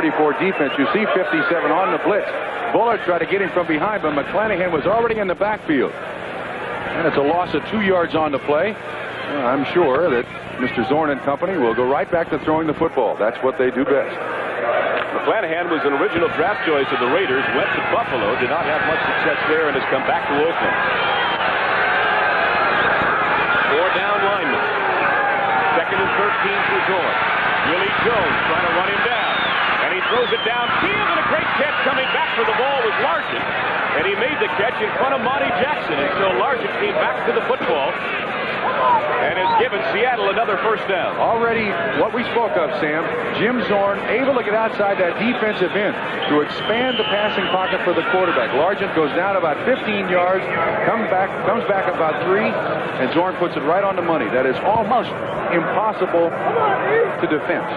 34 defense. You see 57 on the blitz. Bullard tried to get him from behind, but McClanahan was already in the backfield. And it's a loss of 2 yards on the play. I'm sure that Mr. Zorn and company will go right back to throwing the football. That's what they do best. McClanahan was an original draft choice of the Raiders, went to Buffalo, did not have much success there, and has come back to Oakland. 4 down linemen. 2nd and 13 for Zorn. Willie Jones trying to run him down. And he throws it downfield, and a great catch coming back for the ball was Larson. And he made the catch in front of Monty Jackson, and so Larson came back to the football and has given Seattle another first down. Already what we spoke of, Sam, Jim Zorn able to get outside that defensive end to expand the passing pocket for the quarterback. Largent goes down about 15 yards, comes back about 3, and Zorn puts it right on the money. That is almost impossible to defend.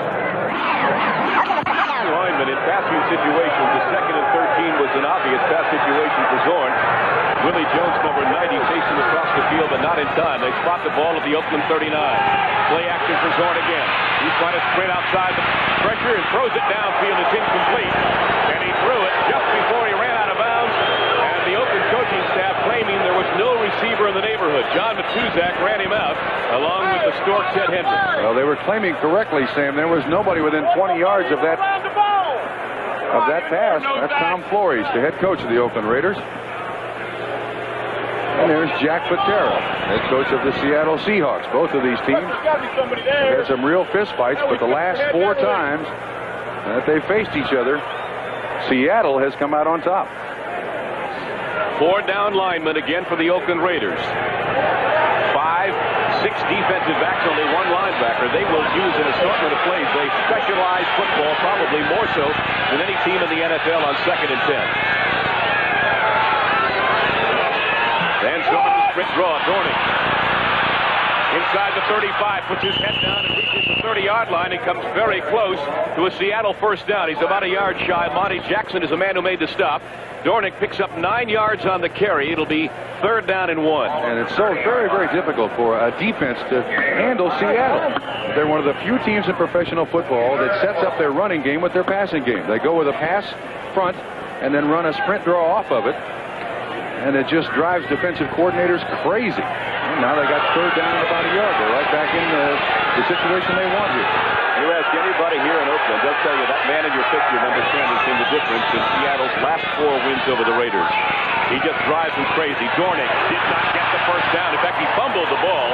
Lineman in passing situations, the 2nd and 13 was an obvious pass situation for Zorn. Willie Jones, number 90, chasing across the field, but not in time. They spot the ball at the Oakland 39. Play action for Zorn again. He's trying to sprint outside the pressure and throws it downfield. It's incomplete. And he threw it just before he ran out of bounds. And the Oakland coaching staff claiming there was no receiver in the neighborhood. John Matuzak ran him out, along with the Stork Ted Hendricks. Well, they were claiming correctly, Sam. There was nobody within 20 yards of that pass. That's Tom Flores, the head coach of the Oakland Raiders. And there's Jack Patera, head coach of the Seattle Seahawks. Both of these teams had some real fistfights, but the last 4 times that they faced each other, Seattle has come out on top. 4 down linemen again for the Oakland Raiders. 5, 6 defensive backs, only 1 linebacker. They will use an assortment of plays. They specialize football probably more so than any team in the NFL on 2nd and 10. Van Zorn, sprint draw, Dornick. Inside the 35, puts his head down and reaches the 30-yard line and comes very close to a Seattle first down. He's about a yard shy. Monty Jackson is the man who made the stop. Dornick picks up 9 yards on the carry. It'll be 3rd down and 1. And it's so very, very difficult for a defense to handle Seattle. They're one of the few teams in professional football that sets up their running game with their passing game. They go with a pass front and then run a sprint draw off of it. And it just drives defensive coordinators crazy. And now they got 3rd down and about a yard. They're right back in the situation they want here. You ask anybody here in Oakland, they'll tell you that man in your picture, number 10, has been the difference in Seattle's last 4 wins over the Raiders. He just drives them crazy. Dornick did not get the first down. In fact, he fumbled the ball.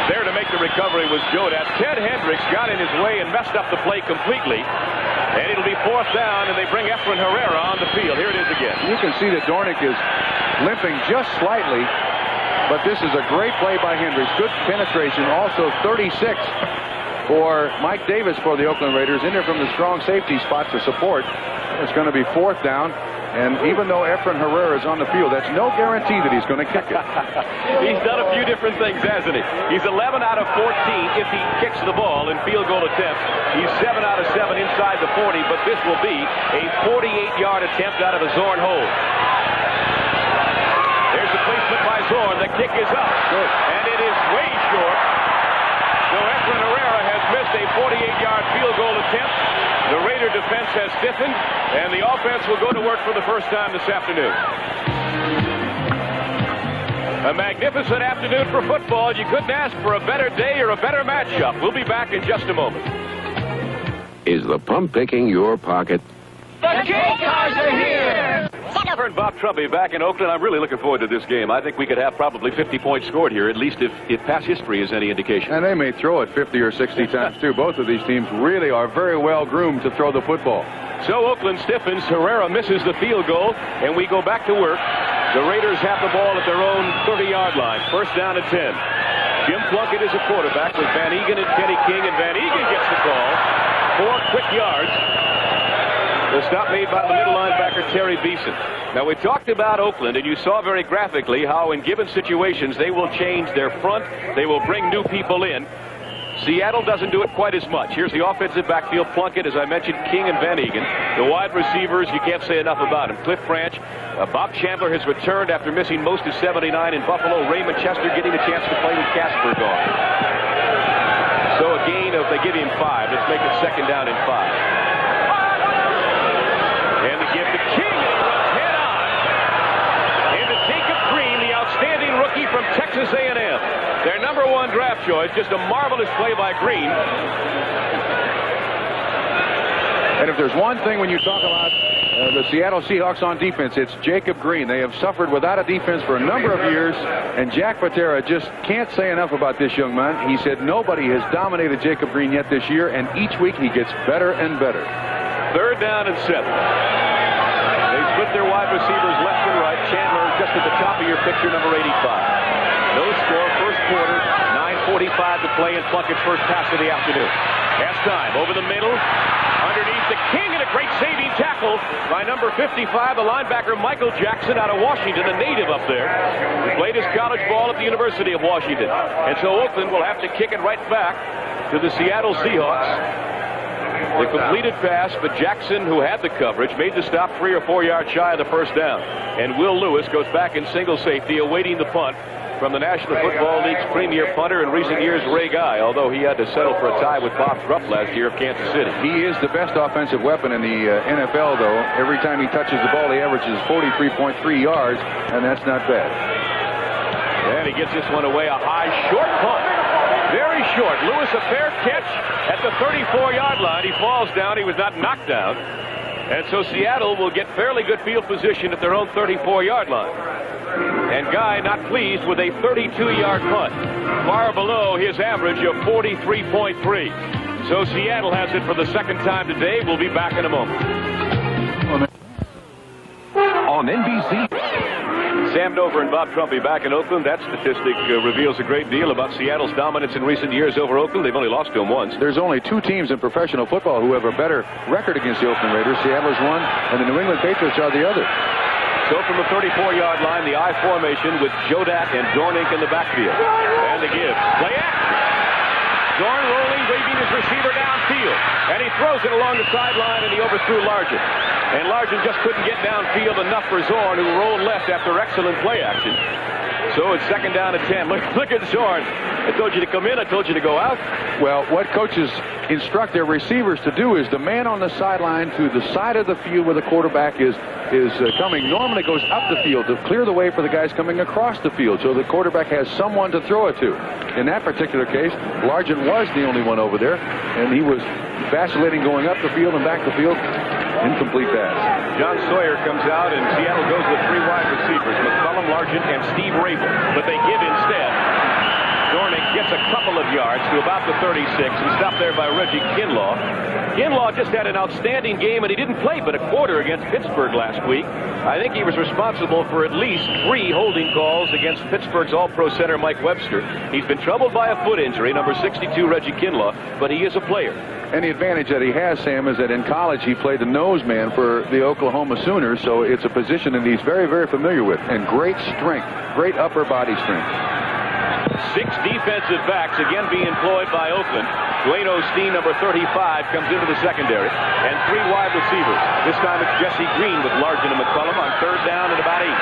There to make the recovery was Jodat. Ted Hendricks got in his way and messed up the play completely. And it'll be 4th down, and they bring Efren Herrera on the field. Here it is again. You can see that Dornick is limping just slightly, but this is a great play by Hendricks. Good penetration. Also 36 for Mike Davis for the Oakland Raiders. In there from the strong safety spot to support. It's going to be 4th down. And even though Efren Herrera is on the field, that's no guarantee that he's going to kick it. He's done a few different things, hasn't he? He's 11 out of 14 if he kicks the ball in field goal attempts. He's 7 out of 7 inside the 40, but this will be a 48-yard attempt out of a Zorn hold. There's the placement by Zorn. The kick is up, and it is way short. So Efren Herrera has missed a 48-yard field goal attempt. The Raider defense has stiffened, and the offense will go to work for the first time this afternoon. A magnificent afternoon for football. You couldn't ask for a better day or a better matchup. We'll be back in just a moment. Is the pump picking your pocket? The King Cars are here! And Bob Trumpy back in Oakland. I'm really looking forward to this game. I think we could have probably 50 points scored here, at least if past history is any indication. And they may throw it 50 or 60 times, too. Both of these teams really are very well groomed to throw the football. So Oakland stiffens. Herrera misses the field goal, and we go back to work. The Raiders have the ball at their own 30-yard line. 1st down and 10. Jim Plunkett is a quarterback with Van Egan and Kenny King, and Van Egan gets the call. 4 quick yards. The stop made by the middle linebacker, Terry Beeson. Now, we talked about Oakland, and you saw very graphically how in given situations they will change their front. They will bring new people in. Seattle doesn't do it quite as much. Here's the offensive backfield. Plunkett, as I mentioned, King and Van Egan. The wide receivers, you can't say enough about them. Cliff Branch, Bob Chandler has returned after missing most of 79 in Buffalo. Raymond Chester getting a chance to play with Casper gone. So a gain of, they give him 5. Let's make it 2nd down and 5. choice. Just a marvelous play by Green. And if there's one thing when you talk about the Seattle Seahawks on defense, it's Jacob Green. They have suffered without a defense for a number of years, and Jack Patera just can't say enough about this young man. He said nobody has dominated Jacob Green yet this year, and each week he gets better and better. 3rd down and 7. They split their wide receivers left and right. Chandler just at the top of your picture, number 85. No score, first quarter, 9:45 to play in Plunkett's first pass of the afternoon. Half time, over the middle, underneath the King, and a great saving tackle by number 55, the linebacker Michael Jackson out of Washington, a native up there. He played his college ball at the University of Washington. And so Oakland will have to kick it right back to the Seattle Seahawks. The completed pass, but Jackson, who had the coverage, made the stop 3 or 4 yards shy of the first down. And Will Lewis goes back in single safety, awaiting the punt from the National Football League's premier punter in recent years, Ray Guy, although he had to settle for a tie with Bob Rupp last year of Kansas City. He is the best offensive weapon in the NFL, though. Every time he touches the ball, he averages 43.3 yards, and that's not bad. And he gets this one away, a high, short punt. Very short. Lewis, a fair catch at the 34-yard line. He falls down. He was not knocked down. And so Seattle will get fairly good field position at their own 34-yard line. And Guy not pleased with a 32-yard punt, far below his average of 43.3. So Seattle has it for the second time today. We'll be back in a moment. On NBC. Sam Dover and Bob Trumpy back in Oakland. That statistic reveals a great deal about Seattle's dominance in recent years over Oakland. They've only lost to them once. There's only 2 teams in professional football who have a better record against the Oakland Raiders. Seattle's one, and the New England Patriots are the other. So from the 34-yard line, the I formation with Jodak and Dornick in the backfield. And the give. Play action. Zorn rolling, waving his receiver downfield. And he throws it along the sideline, and he overthrew Largent. And Largent just couldn't get downfield enough for Zorn, who rolled left after excellent play action. So it's 2nd down and 10. Look at Zorn. I told you to come in. I told you to go out. Well, what coaches instruct their receivers to do is the man on the sideline to the side of the field where the quarterback is coming normally goes up the field to clear the way for the guys coming across the field, so the quarterback has someone to throw it to. In that particular case, Largent was the only one over there, and he was vacillating going up the field and back the field. Incomplete pass. John Sawyer comes out, and Seattle goes with 3 wide receivers, McCullum, Largent, and Steve Rabel. But they give instead. Dornick gets a couple of yards to about the 36. He stopped there by Reggie Kinlaw. Kinlaw just had an outstanding game, and he didn't play but a quarter against Pittsburgh last week. I think he was responsible for at least 3 holding calls against Pittsburgh's All-Pro center Mike Webster. He's been troubled by a foot injury, number 62, Reggie Kinlaw, but he is a player. And the advantage that he has, Sam, is that in college he played the nose man for the Oklahoma Sooners, so it's a position that he's very, very familiar with, and great strength, great upper body strength. 6 defensive backs again being employed by Oakland. Dwayne Osteen, number 35, comes into the secondary, and 3 wide receivers. This time it's Jesse Green with Largent and McCullum on 3rd down and about 8.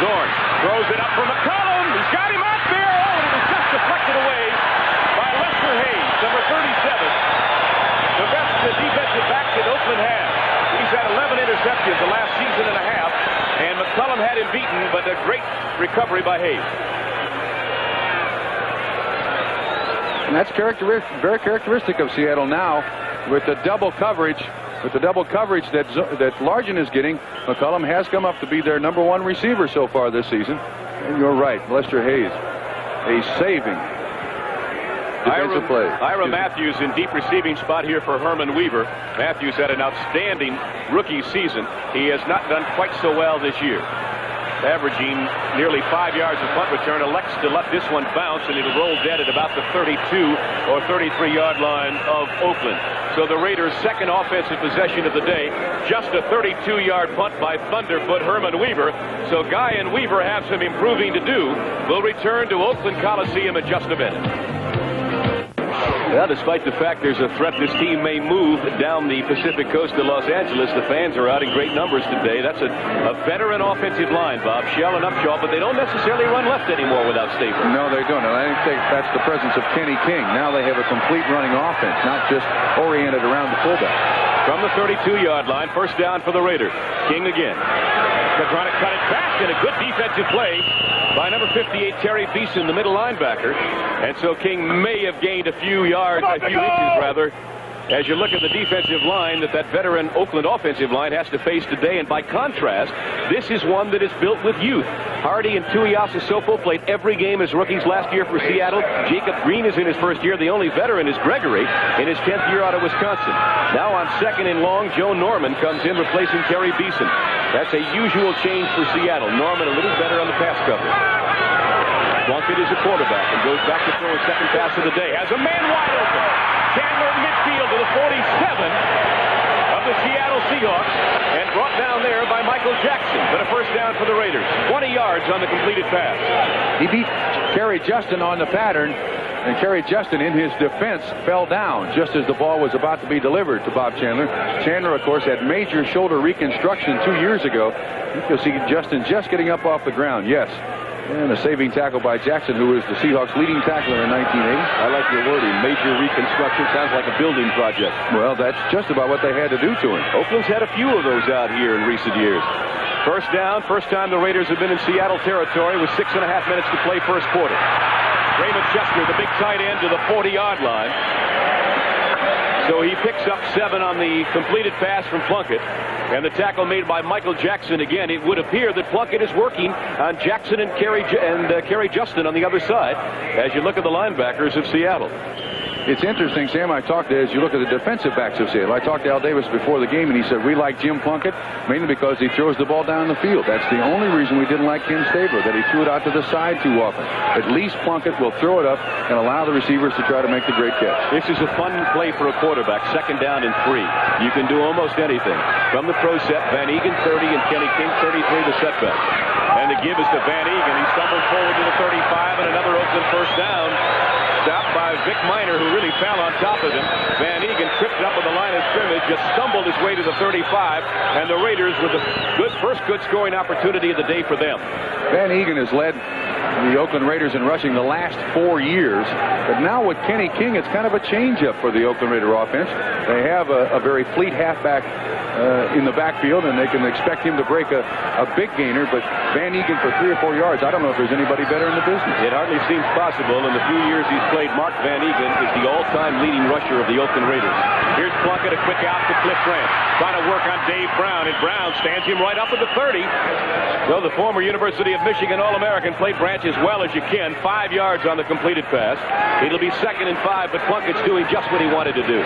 Zorn throws it up for McCullum. He's got him out there. Oh, and it was just deflected away by Lester Hayes, number 37. The best defensive back that Oakland has. He's had 11 interceptions the last season and a half, and McCullum had him beaten, but a great recovery by Hayes. And that's very characteristic of Seattle now with the double coverage. With the double coverage that Largent is getting, McCullum has come up to be their number 1 receiver so far this season. And you're right, Lester Hayes, a saving defensive play. Ira Matthews in deep receiving spot here for Herman Weaver. Matthews had an outstanding rookie season. He has not done quite so well this year, averaging nearly 5 yards of punt return, elects to let this one bounce, and it'll roll dead at about the 32 or 33-yard line of Oakland. So the Raiders' second offensive possession of the day, just a 32-yard punt by Thunderfoot Herman Weaver. So Guy and Weaver have some improving to do. We'll return to Oakland Coliseum in just a minute. Well, despite the fact there's a threat this team may move down the Pacific coast to Los Angeles, the fans are out in great numbers today. That's a veteran offensive line, Bob. Shell and Upshaw, but they don't necessarily run left anymore without Staples. No, they don't. And I think that's the presence of Kenny King. Now they have a complete running offense, not just oriented around the fullback. from the 32-yard line. First down for the Raiders. King again. They're trying to cut it back, and a good defensive play by number 58, Terry Beeson, the middle linebacker. And so King may have gained a few yards, a few inches rather, as you look at the defensive line that veteran Oakland offensive line has to face today. And by contrast, this is one that is built with youth. Hardy and Tuiasosopo played every game as rookies last year for Seattle. Jacob Green is in his first year. The only veteran is Gregory in his 10th year out of Wisconsin. Now on second and long, Joe Norman comes in replacing Terry Beeson. That's a usual change for Seattle. Norman a little better on the pass coverage. Plunkett is a quarterback and goes back to throw his second pass of the day. Has a man wide open. Chandler midfield to the 47 of the Seattle Seahawks, and brought down there by Michael Jackson. But a first down for the Raiders. 20 yards on the completed pass. He beat Kerry Justin on the pattern, and Kerry Justin in his defense fell down just as the ball was about to be delivered to Bob Chandler. Chandler, of course, had major shoulder reconstruction 2 years ago. You'll see Justin just getting up off the ground. Yes. And a saving tackle by Jackson, who was the Seahawks' leading tackler in 1980. I like your wording. Major reconstruction sounds like a building project. Well, that's just about what they had to do to him. Oakland's had a few of those out here in recent years. First down, first time the Raiders have been in Seattle territory with 6.5 minutes to play first quarter. Raymond Chester, the big tight end, to the 40-yard line. So he picks up 7 on the completed pass from Plunkett. And the tackle made by Michael Jackson again. It would appear that Plunkett is working on Jackson and Kerry Justin on the other side as you look at the linebackers of Seattle. It's interesting, Sam, I talked to, as you look at the defensive backs of Seattle, I talked to Al Davis before the game, and he said, we like Jim Plunkett mainly because he throws the ball down the field. That's the only reason we didn't like Ken Stabler, that he threw it out to the side too often. At least Plunkett will throw it up and allow the receivers to try to make the great catch. This is a fun play for a quarterback, second down and 3. You can do almost anything. From the pro set, Van Egan 30 and Kenny King 33, the setback. And the give is to Van Egan. He stumbled forward to the 35, and another Oakland first down. Stopped by Vic Miner, who really fell on top of him. Van Egan tripped up on the line of scrimmage, just stumbled his way to the 35, and the Raiders with the first good scoring opportunity of the day for them. Van Egan has led the Oakland Raiders in rushing the last 4 years, but now with Kenny King, it's kind of a change-up for the Oakland Raider offense. They have a very fleet halfback in the backfield, and they can expect him to break a big gainer, but Van Egan for 3 or 4 yards, I don't know if there's anybody better in the business. It hardly seems possible. In the few years he's played, Mark Van Egan is the all-time leading rusher of the Oakland Raiders. Here's Plunkett, a quick out to Cliff Grant, trying to work on Dave Brown, and Brown stands him right up at the 30. So the former University of Michigan All-American played Branch as well as you can. 5 yards on the completed pass. It'll be 2nd and 5, but Plunkett's doing just what he wanted to do.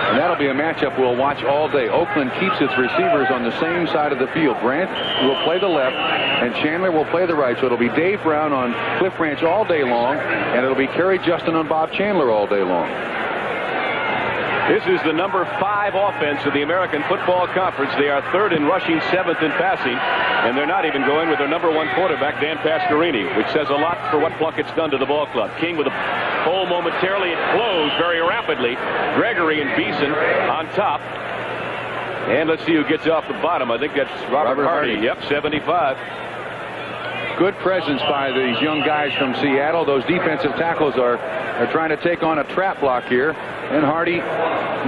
And that'll be a matchup we'll watch all day. Oakland keeps its receivers on the same side of the field. Branch will play the left, and Chandler will play the right. So it'll be Dave Brown on Cliff Branch all day long, and it'll be Kerry Justin on Bob Chandler all day long. This is the number 5 offense of the American Football Conference. They are 3rd in rushing, 7th in passing, and they're not even going with their number 1 quarterback, Dan Pastorini, which says a lot for what Plunkett's done to the ball club. King with a hole momentarily. It closed very rapidly. Gregory and Beeson on top. And let's see who gets off the bottom. I think that's Robert Hardy. Yep, 75. Good presence by these young guys from Seattle. Those defensive tackles are trying to take on a trap block here. And Hardy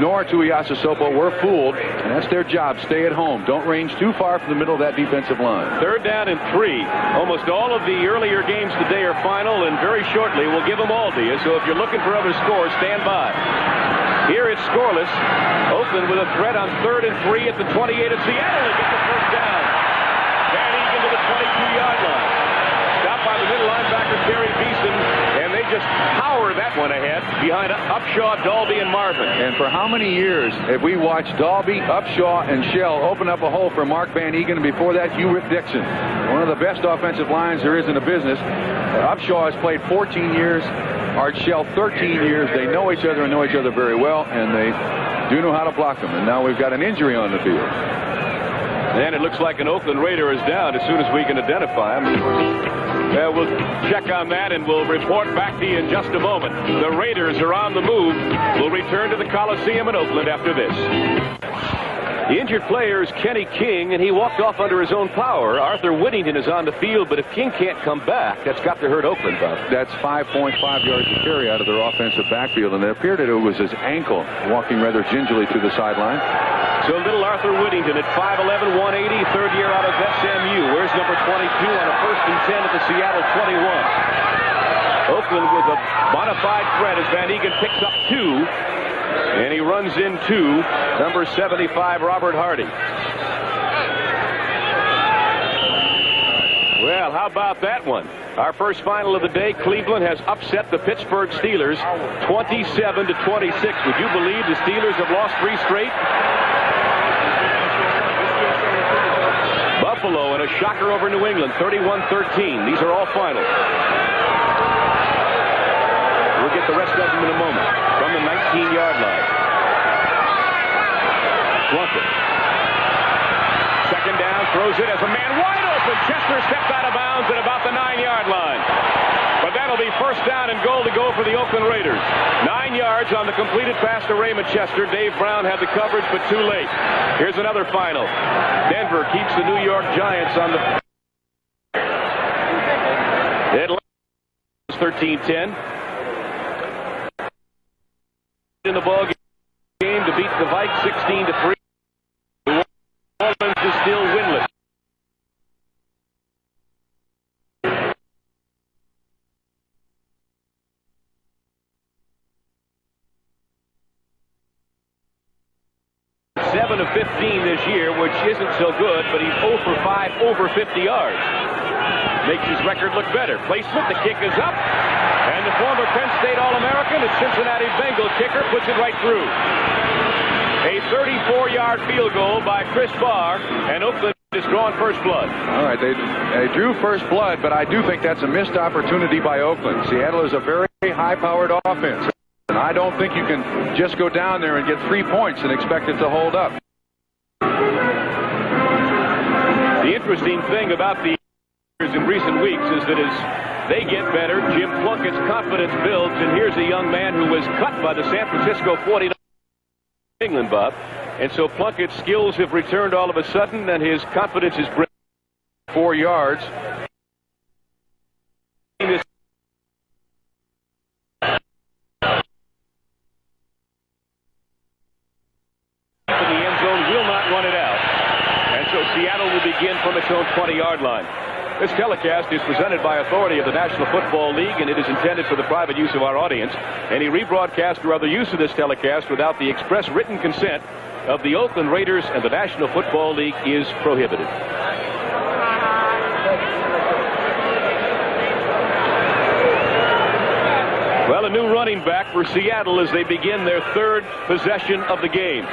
nor Tuiasosopo were fooled. And that's their job. Stay at home. Don't range too far from the middle of that defensive line. 3rd down and 3. Almost all of the earlier games today are final, and very shortly we'll give them all to you. So if you're looking for other scores, stand by. Here it's scoreless. Oakland with a threat on 3rd and 3 at the 28 of Seattle to get the first down. Van Egan to the 22-yard line. Stopped by the middle linebacker, Terry Beeson, and they just power that one ahead behind Upshaw, Dalby, and Marvin. And for how many years have we watched Dalby, Upshaw, and Shell open up a hole for Mark Van Egan, and before that, Hugh Dixon, one of the best offensive lines there is in the business. Upshaw has played 14 years. Art Shell 13 years. They know each other and know each other very well, and they do know how to block them. And now we've got an injury on the field. And it looks like an Oakland Raider is down as soon as we can identify him. We'll check on that, and we'll report back to you in just a moment. The Raiders are on the move. We'll return to the Coliseum in Oakland after this. The injured player is Kenny King, and he walked off under his own power. Arthur Whittington is on the field, but if King can't come back, that's got to hurt Oakland, Bob. That's 5.5 yards to carry out of their offensive backfield, and it appeared that it was his ankle walking rather gingerly to the sideline. So little Arthur Whittington at 5'11", 180, third year out of SMU. Where's number 22 on a 1st and 10 at the Seattle 21. Oakland with a bona fide threat as Van Egan picks up 2. And he runs into number 75, Robert Hardy. Well, how about that one? Our first final of the day, Cleveland has upset the Pittsburgh Steelers 27-26. Would you believe the Steelers have lost 3 straight? Buffalo and a shocker over New England, 31-13. These are all finals. We'll get the rest of them in a moment. From the 19-yard line. Plunkett. Second down, throws it as a man wide open. Chester stepped out of bounds at about the 9-yard line. But that'll be first down and goal to go for the Oakland Raiders. 9 yards on the completed pass to Raymond Chester. Dave Brown had the coverage, but too late. Here's another final. Denver keeps the New York Giants on the... Atlanta 13-10. In the ball game to beat the Vikes 16-3. New Orleans is still winless. Seven of 15 this year, which isn't so good, but he's 0 for 5 over 50 yards. Makes his record look better. Placement, the kick is up. And the former Penn State All-American and Cincinnati Bengals kicker puts it right through. A 34-yard field goal by Chris Barr, and Oakland has drawn first blood. All right, they drew first blood, but I do think that's a missed opportunity by Oakland. Seattle is a very high-powered offense, and I don't think you can just go down there and get 3 points and expect it to hold up. The interesting thing about the in recent weeks is that as they get better, Jim Plunkett's confidence builds, and here's a young man who was cut by the San Francisco 49ers England, Bob. And so Plunkett's skills have returned all of a sudden, and his confidence is 4 yards. In the end zone, will not run it out. And so Seattle will begin from its own 20-yard line. This telecast is presented by authority of the National Football League, and it is intended for the private use of our audience. Any rebroadcast or other use of this telecast without the express written consent of the Oakland Raiders and the National Football League is prohibited. Well, a new running back for Seattle as they begin their 3rd possession of the game.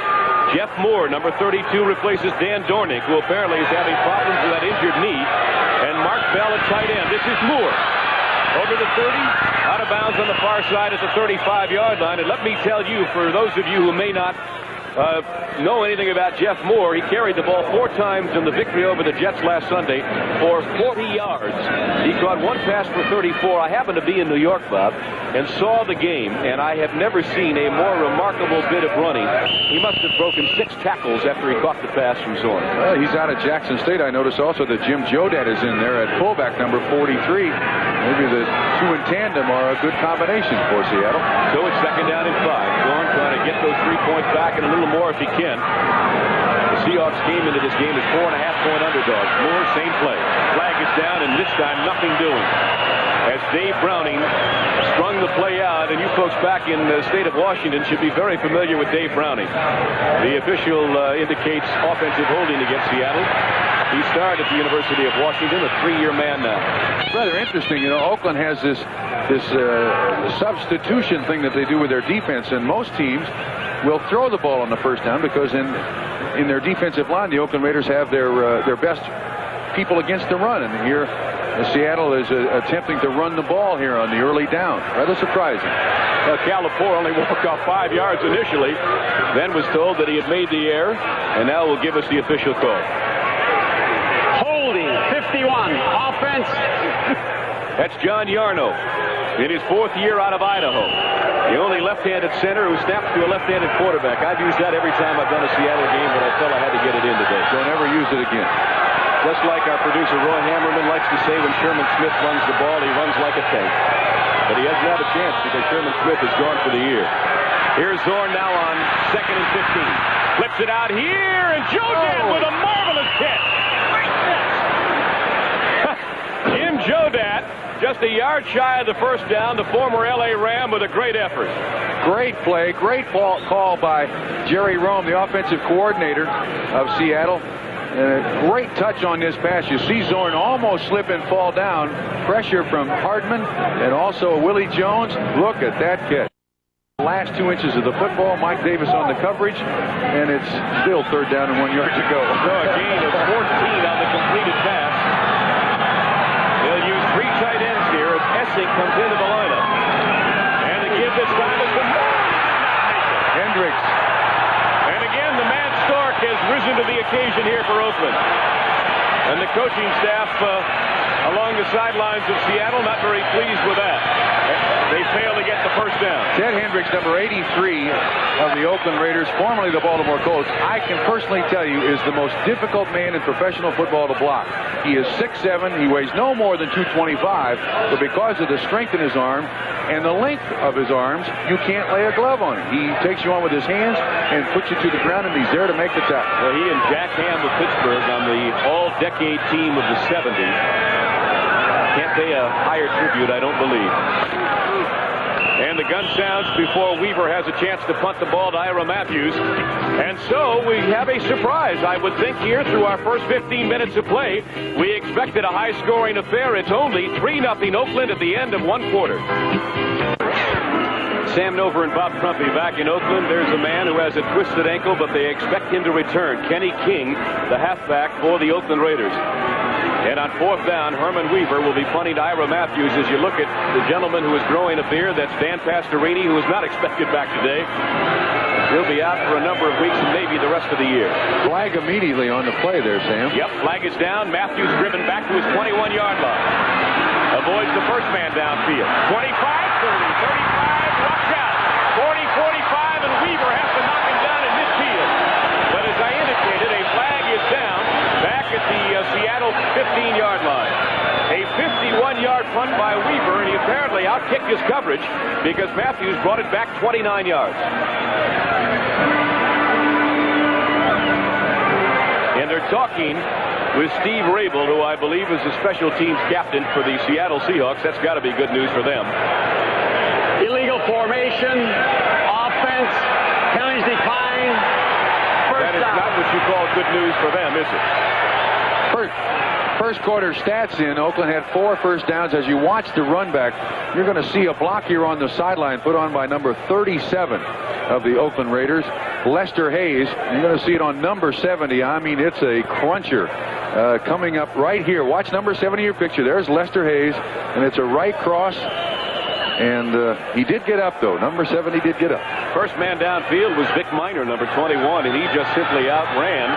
Jeff Moore, number 32, replaces Dan Dornick, who apparently is having problems with that injured knee. And Mark Bell at tight end. This is Moore. Over the 30, out of bounds on the far side at the 35-yard line. And let me tell you, for those of you who may not know anything about Jeff Moore, he carried the ball 4 times in the victory over the Jets last Sunday for 40 yards. He caught 1 pass for 34. I happened to be in New York, Bob, and saw the game, and I have never seen a more remarkable bit of running. He must have broken 6 tackles after he caught the pass from Zorn. Well, he's out of Jackson State. I notice also that Jim Jodat is in there at fullback, number 43. Maybe the 2 in tandem are a good combination for Seattle. So it's second down and 5. Zorn trying to get those 3 points back and a little more if he can. The Seahawks came into this game as 4.5-point underdogs. Moore, same play. Flag is down, and this time nothing doing. As Dave Browning strung the play out, and you folks back in the state of Washington should be very familiar with Dave Browning. The official indicates offensive holding against Seattle. He started at the University of Washington, a 3-year man now. It's rather interesting. You know, Oakland has this substitution thing that they do with their defense, and most teams will throw the ball on the first down because in their defensive line, the Oakland Raiders have their best people against the run. And here, Seattle is attempting to run the ball here on the early down. Rather surprising. Cal Lepore only walked off 5 yards initially, then was told that he had made the error, and now will give us the official call. Holding, 51, offense. That's John Yarno in his 4th year out of Idaho. The only left-handed center who snaps to a left-handed quarterback. I've used that every time I've done a Seattle game, but I felt I had to get it in today. Don't ever use it again. Just like our producer Roy Hammerman likes to say when Sherman Smith runs the ball, he runs like a tank. But he doesn't have a chance because Sherman Smith is gone for the year. Here's Zorn now on 2nd and 15. Flips it out here, and Joe Dad with a marvelous catch. Jim Jodat, just a yard shy of the first down, the former L.A. Ram with a great effort. Great play, great call by Jerry Rome, the offensive coordinator of Seattle. And a great touch on this pass. You see Zorn almost slip and fall down. Pressure from Hardman and also Willie Jones. Look at that catch. Last 2 inches of the football. Mike Davis on the coverage, and it's still 3rd down and 1 yard to go. So a gain of 14 on the completed pass. They'll use 3 tight ends here as Essig comes into the lineup. And the give this time is to Hendricks. And again, the Mad Stark has risen to the occasion here for Oakland. And the coaching staff along the sidelines of Seattle not very pleased with that. They fail to get the first down. Ted Hendricks, number 83 of the Oakland Raiders, formerly the Baltimore Colts, I can personally tell you is the most difficult man in professional football to block. He is 6'7", he weighs no more than 225, but because of the strength in his arm and the length of his arms, you can't lay a glove on him. He takes you on with his hands and puts you to the ground, and he's there to make the tackle. Well, he and Jack Ham of Pittsburgh on the all-decade team of the 70s. Can't pay a higher tribute, I don't believe. And the gun sounds before Weaver has a chance to punt the ball to Ira Matthews. And so we have a surprise, I would think, here through our first 15 minutes of play. We expected a high-scoring affair. It's only 3-0 Oakland at the end of 1 quarter. Sam Nover and Bob Crumpy back in Oakland. There's a man who has a twisted ankle, but they expect him to return. Kenny King, the halfback for the Oakland Raiders. And on 4th down, Herman Weaver will be punting to Ira Matthews. As you look at the gentleman who is growing a beard, that's Dan Pastorini, who is not expected back today. He'll be out for a number of weeks and maybe the rest of the year. Flag immediately on the play there, Sam. Yep, flag is down. Matthews driven back to his 21-yard line. Avoids the first man downfield. 25, 30, 35, watch out. 40, 45, and Weaver has to knock him down in midfield. But as I indicated, a flag is down back at the Seattle 15-yard line. A 51-yard punt by Weaver, and he apparently outkicked his coverage because Matthews brought it back 29 yards. And they're talking with Steve Rabel, who I believe is the special teams captain for the Seattle Seahawks. That's got to be good news for them. Illegal formation, offense, penalties decline. That is not what you call good news for them, is it? First quarter stats in. Oakland had 4 first downs. As you watch the run back, you're going to see a block here on the sideline put on by number 37 of the Oakland Raiders, Lester Hayes. You're going to see it on number 70. I mean, it's a cruncher coming up right here. Watch number 70 your picture. There's Lester Hayes, and it's a right cross. And he did get up, though. Number 70 did get up. First man downfield was Vic Miner, number 21, and he just simply outran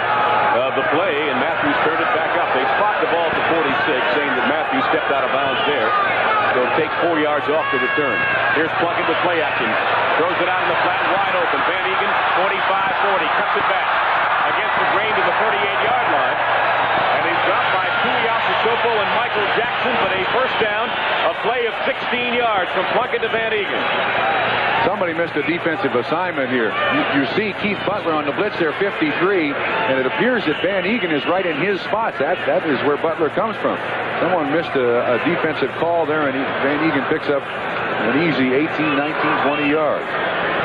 the play, and Matthews turned it back up. They spot the ball to 46, saying that Matthews stepped out of bounds there. So it takes 4 yards off the return. Here's Plunkett with play action. Throws it out in the flat, wide open. Van Egan, 45-40, cuts it back against the grain to the 38-yard line. And he's dropped by Tui Alcisopo and Michael Jackson, but a first down, a play of 16 yards from Plunkett to Van Egan. Somebody missed a defensive assignment here. You see Keith Butler on the blitz there, 53, and it appears that Van Egan is right in his spots. That is where Butler comes from. Someone missed a defensive call there, and Van Egan picks up an easy 18, 19, 20 yards.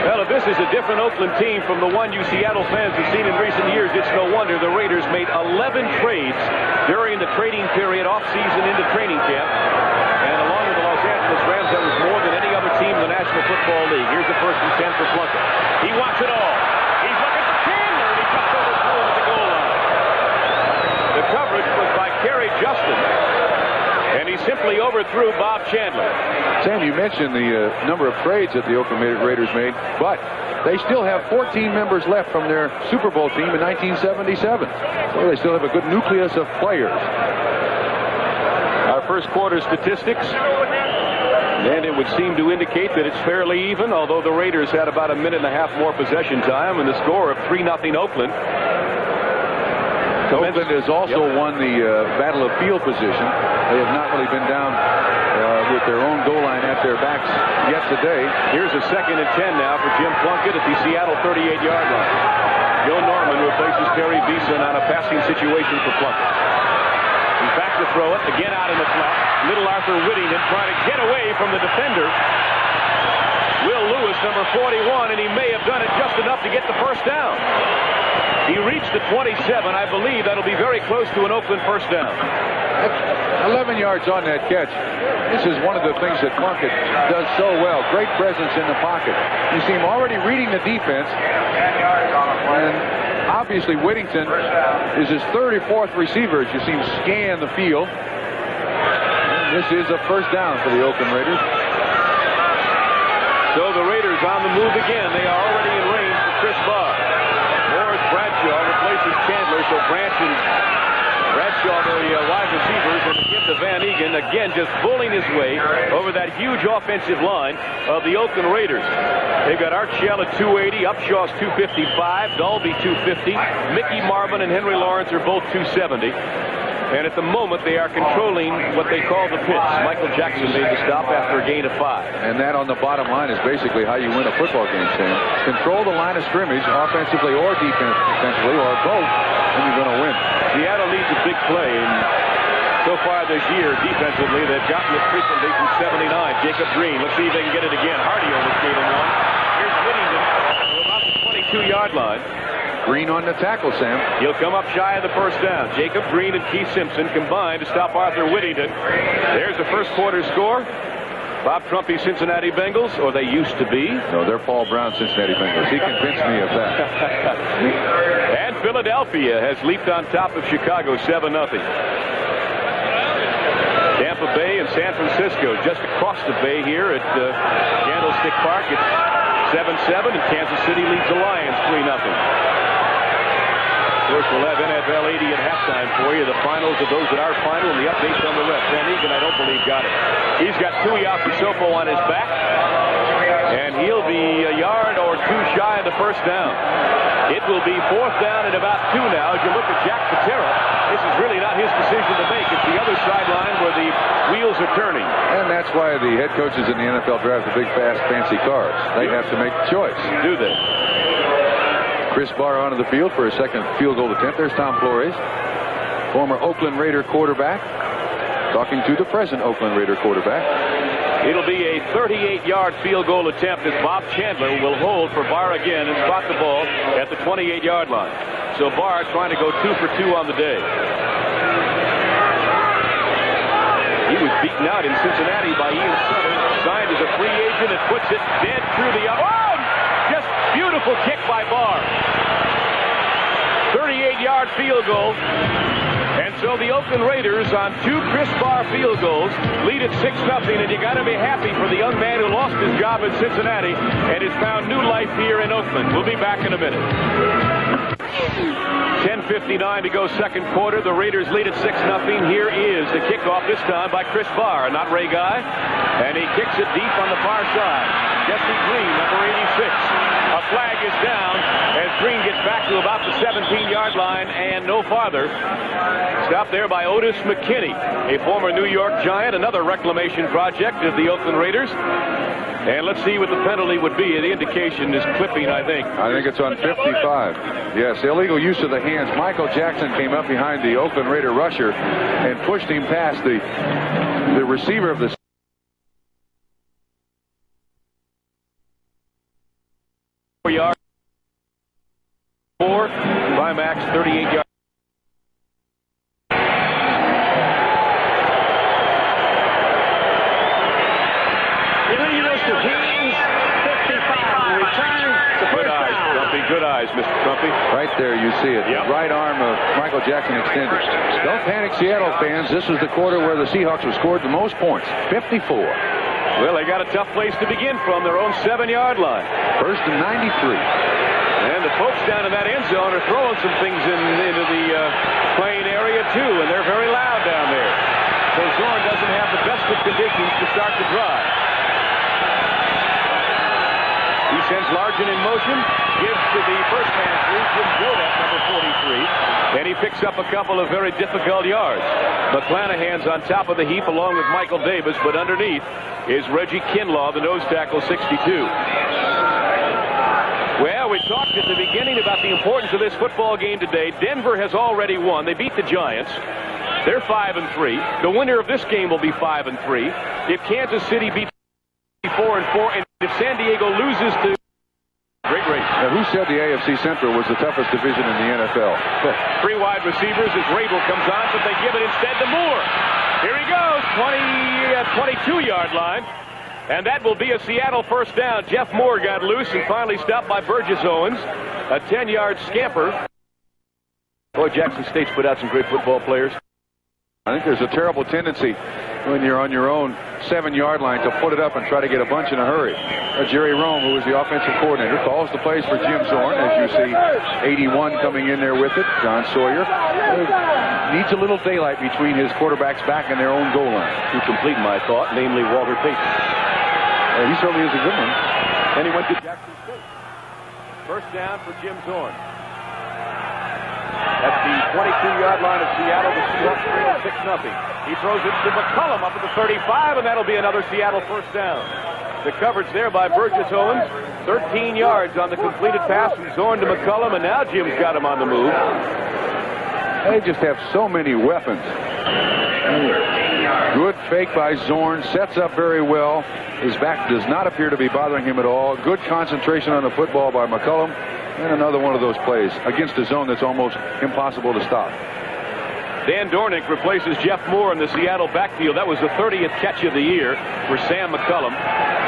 Well, if this is a different Oakland team from the one you Seattle fans have seen in recent years, it's no wonder the Raiders made 11 trades during the trading period off-season into training camp. And along with the Los Angeles Rams, that was more than any other team in the National Football League. Here's the 1st and 10 for Plunkett. He wants it all. He's looking for Chandler, and he just overthrew him at the goal line. The coverage was by Kerry Justin, and he simply overthrew Bob Chandler. Sam, you mentioned the number of trades that the Oakland Raiders made, but they still have 14 members left from their Super Bowl team in 1977. So they still have a good nucleus of players. Our first quarter statistics, and it would seem to indicate that it's fairly even, although the Raiders had about a minute and a half more possession time, and the score of 3-0 Oakland. Oakland has also won the battle of field position. They have not really been down with their own goal line at their backs yet today. Here's a 2nd and 10 now for Jim Plunkett at the Seattle 38-yard line. Joe Norman replaces Terry Beeson on a passing situation for Plunkett. He's back to throw it, again out in the flat. Little Arthur Whittington trying to get away from the defender. Will Lewis, number 41, and he may have done it just enough to get the first down. He reached the 27. I believe that'll be very close to an Oakland first down. 11 yards on that catch. This is one of the things that Plunkett does so well. Great presence in the pocket. You see him already reading the defense. And obviously Whittington is his 34th receiver as you see him scan the field. And this is a first down for the Oakland Raiders. So the Raiders on the move again. They are already in range for Chris Barr. Morris Bradshaw replaces Chandler, so Branch and Bradshaw, the wide receivers, and give to Van Egan, again just bullying his way over that huge offensive line of the Oakland Raiders. They've got Art Shell at 280, Upshaw's 255, Dalby 250, Mickey Marvin and Henry Lawrence are both 270. And at the moment, they are controlling what they call the pitch. Michael Jackson made the stop after a gain of 5. And that on the bottom line is basically how you win a football game, Sam. Control the line of scrimmage, offensively or defensively, or both, and you're going to win. Seattle needs a big play. And so far this year, defensively, they've gotten it frequently from 79. Jacob Green. Let's see if they can get it again. Hardy almost gave him one. Here's Whittington to about the 22-yard line. Green on the tackle, Sam. He'll come up shy of the first down. Jacob Green and Keith Simpson combined to stop Arthur Whittington. There's the first quarter score. Bob Trumpy, Cincinnati Bengals, or they used to be. No, they're Paul Brown, Cincinnati Bengals. He convinced me of that. And Philadelphia has leaped on top of Chicago 7-0. Tampa Bay and San Francisco just across the bay here at Candlestick Park. It's 7-7, and Kansas City leads the Lions 3-0. Of course, we'll have NFL 80 at halftime for you. The finals of those that are final and the updates on the rest. Van Egan, I don't believe, got it. He's got Tuiasosopo on his back, and he'll be a yard or two shy of the first down. It will be fourth down and about 2 now. As you look at Jack Patera, this is really not his decision to make. It's the other sideline where the wheels are turning. And that's why the head coaches in the NFL drive the big, fast, fancy cars. They have to make the choice. Do they? Chris Barr onto the field for a second field goal attempt. There's Tom Flores, former Oakland Raider quarterback, talking to the present Oakland Raider quarterback. It'll be a 38-yard field goal attempt as Bob Chandler will hold for Barr again and spot the ball at the 28-yard line. So Barr trying to go 2 for 2 on the day. He was beaten out in Cincinnati by Ian Sutter, signed as a free agent and puts it dead through the... Oh! Just beautiful kick by Barr. 38-yard field goal. And so the Oakland Raiders on 2 Chris Barr field goals lead at 6-0, and you got to be happy for the young man who lost his job in Cincinnati and has found new life here in Oakland. We'll be back in a minute. 10:59 to go second quarter. The Raiders lead at 6-0. Here is the kickoff, this time by Chris Barr, not Ray Guy. And he kicks it deep on the far side. Jesse Green, number 86. A flag is down as Green gets back to about the 17-yard line and no farther. Stopped there by Otis McKinney, a former New York Giant, another reclamation project of the Oakland Raiders. And let's see what the penalty would be. The indication is clipping, I think. I think it's on 55. Yes, illegal use of the hands. Michael Jackson came up behind the Oakland Raider rusher and pushed him past the receiver of the yard. 4 by Max, 38 yards. Good eyes, Mr. Trumpy. Right there, you see it. Yep. Right arm of Michael Jackson extended. Don't panic, Seattle fans. This was the quarter where the Seahawks have scored the most points, 54. Well, they got a tough place to begin from, their own 7-yard line. First and 93. And the folks down in that end zone are throwing some things into the playing area, too, and they're very loud down there. So Zorn doesn't have the best of conditions to start the drive. He sends Largent in motion, gives to the first man through, Jim Jodat, number 43, and he picks up a couple of very difficult yards. McClanahan's on top of the heap along with Michael Davis, but underneath is Reggie Kinlaw, the nose tackle, 62. Well, we talked at the beginning about the importance of this football game today. Denver has already won. They beat the Giants. They're 5-3. The winner of this game will be 5-3. If Kansas City beats 4-4, and if San Diego loses to great race. Now, who said the AFC Central was the toughest division in the NFL? 3 wide receivers as Rabel comes on, but they give it instead to Moore. Here he goes, 22-yard line. And that will be a Seattle first down. Jeff Moore got loose and finally stopped by Burgess Owens. A 10-yard scamper. Boy, Jackson State's put out some great football players. I think there's a terrible tendency when you're on your own 7-yard line to put it up and try to get a bunch in a hurry. Jerry Rome, who was the offensive coordinator, calls the plays for Jim Zorn, as you see 81 coming in there with it. John Sawyer needs a little daylight between his quarterbacks back in their own goal line. To complete my thought, namely Walter Payton. He certainly is a good one. And he went to Jackson State. First down for Jim Zorn. At the 22-yard line of Seattle, the Seahawks trail 6-0. He throws it to McCullum up at the 35, and that'll be another Seattle first down. The coverage there by Burgess Owens. 13 yards on the completed pass from Zorn to McCullum, and now Jim's got him on the move. They just have so many weapons. Good fake by Zorn. Sets up very well. His back does not appear to be bothering him at all. Good concentration on the football by McCullum. And another one of those plays against a zone that's almost impossible to stop. Dan Dornick replaces Jeff Moore in the Seattle backfield. That was the 30th catch of the year for Sam McCullum.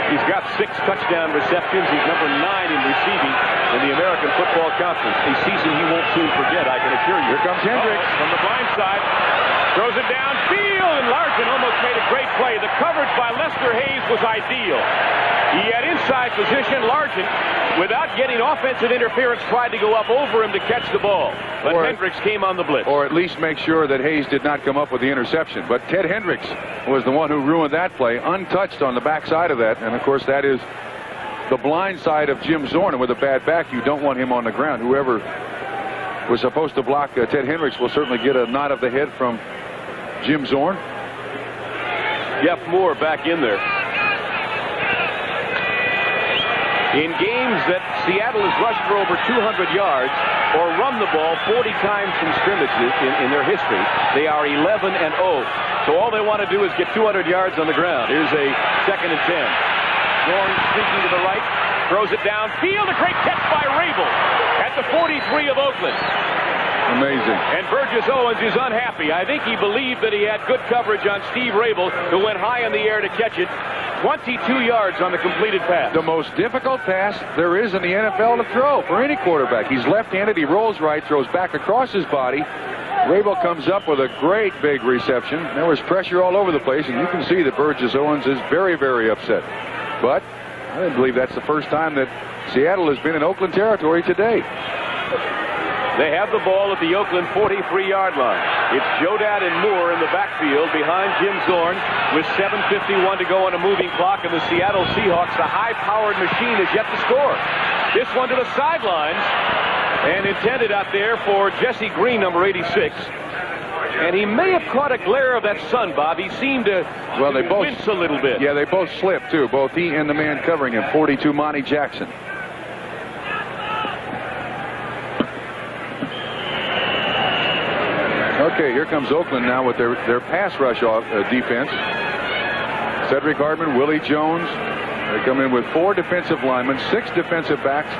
He's got 6 touchdown receptions. He's number 9 in receiving in the American Football Conference. A season he won't soon forget, I can assure you. Here comes Hendricks. From the blind side. Throws it downfield, and Larson almost made a great play. The coverage by Lester Hayes was ideal. He had inside position. Larson, without getting offensive interference, tried to go up over him to catch the ball. But Hendricks came on the blitz. Or at least make sure that Hayes did not come up with the interception. But Ted Hendricks was the one who ruined that play, untouched on the backside of that. And, of course, that is the blind side of Jim Zorn. And with a bad back, you don't want him on the ground. Whoever was supposed to block Ted Hendricks will certainly get a nod of the head from Jim Zorn. Jeff Moore back in there. In games that Seattle has rushed for over 200 yards or run the ball 40 times from scrimmages in their history, they are 11-0. So all they want to do is get 200 yards on the ground. Here's a 2nd and 10. Zorn speaking to the right, throws it downfield. A great catch by Rabel at the 43 of Oakland. Amazing. And Burgess Owens is unhappy. I think he believed that he had good coverage on Steve Rabel, who went high in the air to catch it. 22 yards on the completed pass. The most difficult pass there is in the NFL to throw for any quarterback. He's left-handed. He rolls right, throws back across his body. Rabel comes up with a great big reception. There was pressure all over the place, and you can see that Burgess Owens is very, very upset. But I believe that's the first time that Seattle has been in Oakland territory today. They have the ball at the Oakland 43-yard line. It's Jodat and Moore in the backfield behind Jim Zorn with 7:51 to go on a moving clock, and the Seattle Seahawks, the high-powered machine, is yet to score. This one to the sidelines and intended out there for Jesse Green, number 86. And he may have caught a glare of that sun, Bob. He seemed to wince a little bit. Yeah, they both slipped, too. Both he and the man covering him, 42, Monty Jackson. Okay, here comes Oakland now with their pass rush defense. Cedric Hardman, Willie Jones. They come in with 4 defensive linemen, 6 defensive backs,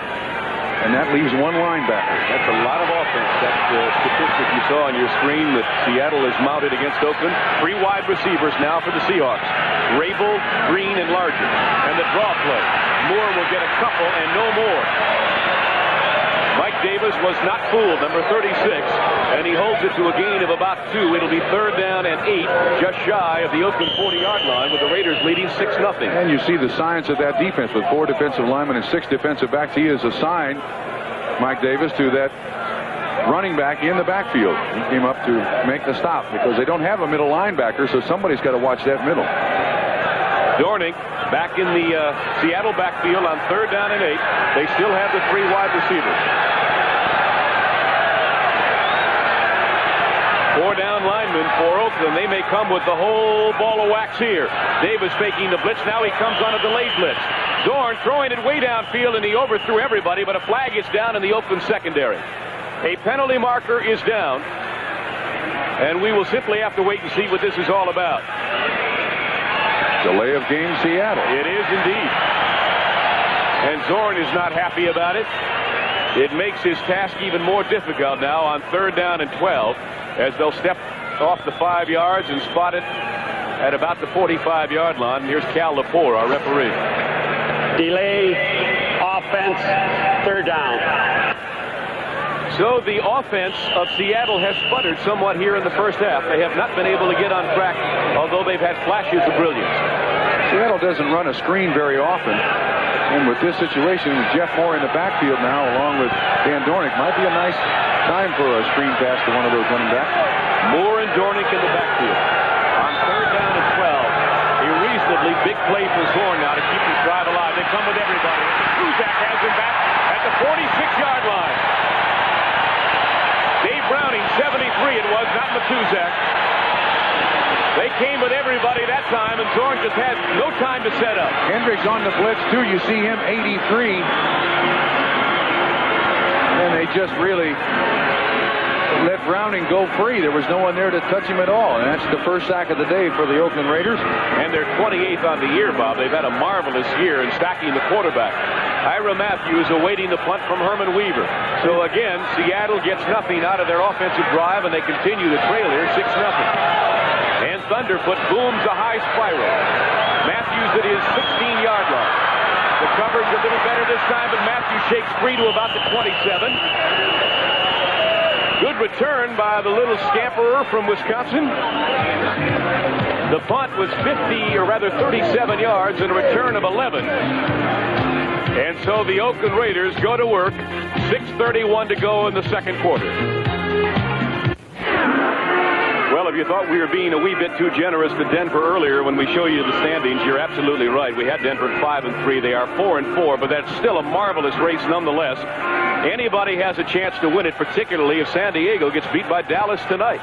and that leaves 1 linebacker. That's a lot of offense. That statistic you saw on your screen that Seattle has mounted against Oakland. 3 wide receivers now for the Seahawks. Rabel, Green, and Largent. And the draw play. Moore will get a couple and no more. Mike Davis was not fooled, number 36, and he holds it to a gain of about 2. It'll be 3rd down and 8, just shy of the Oakland 40-yard line, with the Raiders leading 6-0. And you see the science of that defense with 4 defensive linemen and 6 defensive backs. He is assigned, Mike Davis, to that running back in the backfield. He came up to make the stop because they don't have a middle linebacker, so somebody's got to watch that middle. Dornick back in the Seattle backfield on 3rd down and 8. They still have the 3 wide receivers. 4 down linemen for Oakland. They may come with the whole ball of wax here. Davis faking the blitz. Now he comes on a delayed blitz. Zorn throwing it way downfield, and he overthrew everybody, but a flag is down in the Oakland secondary. A penalty marker is down, and we will simply have to wait and see what this is all about. Delay of game, Seattle. It is indeed. And Zorn is not happy about it. It makes his task even more difficult now on 3rd down and 12, as they'll step off the 5 yards and spot it at about the 45-yard line. Here's Cal Lepore, our referee. Delay, offense, 3rd down. So the offense of Seattle has sputtered somewhat here in the first half. They have not been able to get on track, although they've had flashes of brilliance. Seattle doesn't run a screen very often. And with this situation, with Jeff Moore in the backfield now, along with Dan Dornick, might be a nice time for a screen pass to one of those running backs. Moore and Dornick in the backfield. On 3rd down and 12, a reasonably big play for Zorn now to keep his drive alive. They come with everybody. Kuzak has him back at the 46-yard line. Dave Browning, 73 it was, not Matuzak. They came with everybody that time, and Zorn just had no time to set up. Hendricks on the blitz, too. You see him, 83. And they just really let Browning go free. There was no one there to touch him at all. And that's the first sack of the day for the Oakland Raiders. And they're 28th on the year, Bob. They've had a marvelous year in stacking the quarterback. Ira Matthews awaiting the punt from Herman Weaver. So again, Seattle gets nothing out of their offensive drive, and they continue to trail here 6-0. And Thunderfoot booms a high spiral. Matthews at his 16-yard line. The coverage a little better this time, but Matthews shakes free to about the 27. Good return by the little scamperer from Wisconsin. The punt was 50, or rather 37 yards, and a return of 11. And so the Oakland Raiders go to work. 6:31 to go in the second quarter. Well, if you thought we were being a wee bit too generous to Denver earlier when we show you the standings, you're absolutely right. We had Denver at 5-3. They are 4-4, but that's still a marvelous race nonetheless. Anybody has a chance to win it, particularly if San Diego gets beat by Dallas tonight.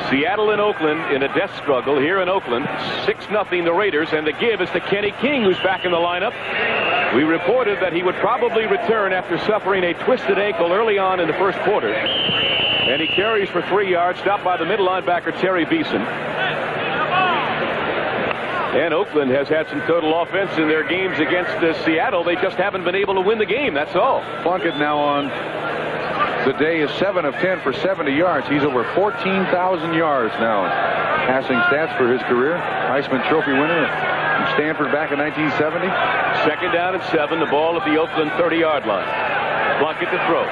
Seattle and Oakland in a death struggle here in Oakland. 6-0 the Raiders, and the give is to Kenny King, who's back in the lineup. We reported that he would probably return after suffering a twisted ankle early on in the first quarter. And he carries for 3 yards, stopped by the middle linebacker, Terry Beeson. And Oakland has had some total offense in their games against Seattle. They just haven't been able to win the game, that's all. Plunkett now on the day is 7 of 10 for 70 yards. He's over 14,000 yards now. Passing stats for his career. Heisman Trophy winner from Stanford back in 1970. 2nd down and 7. The ball at the Oakland 30-yard line. Plunkett to throw.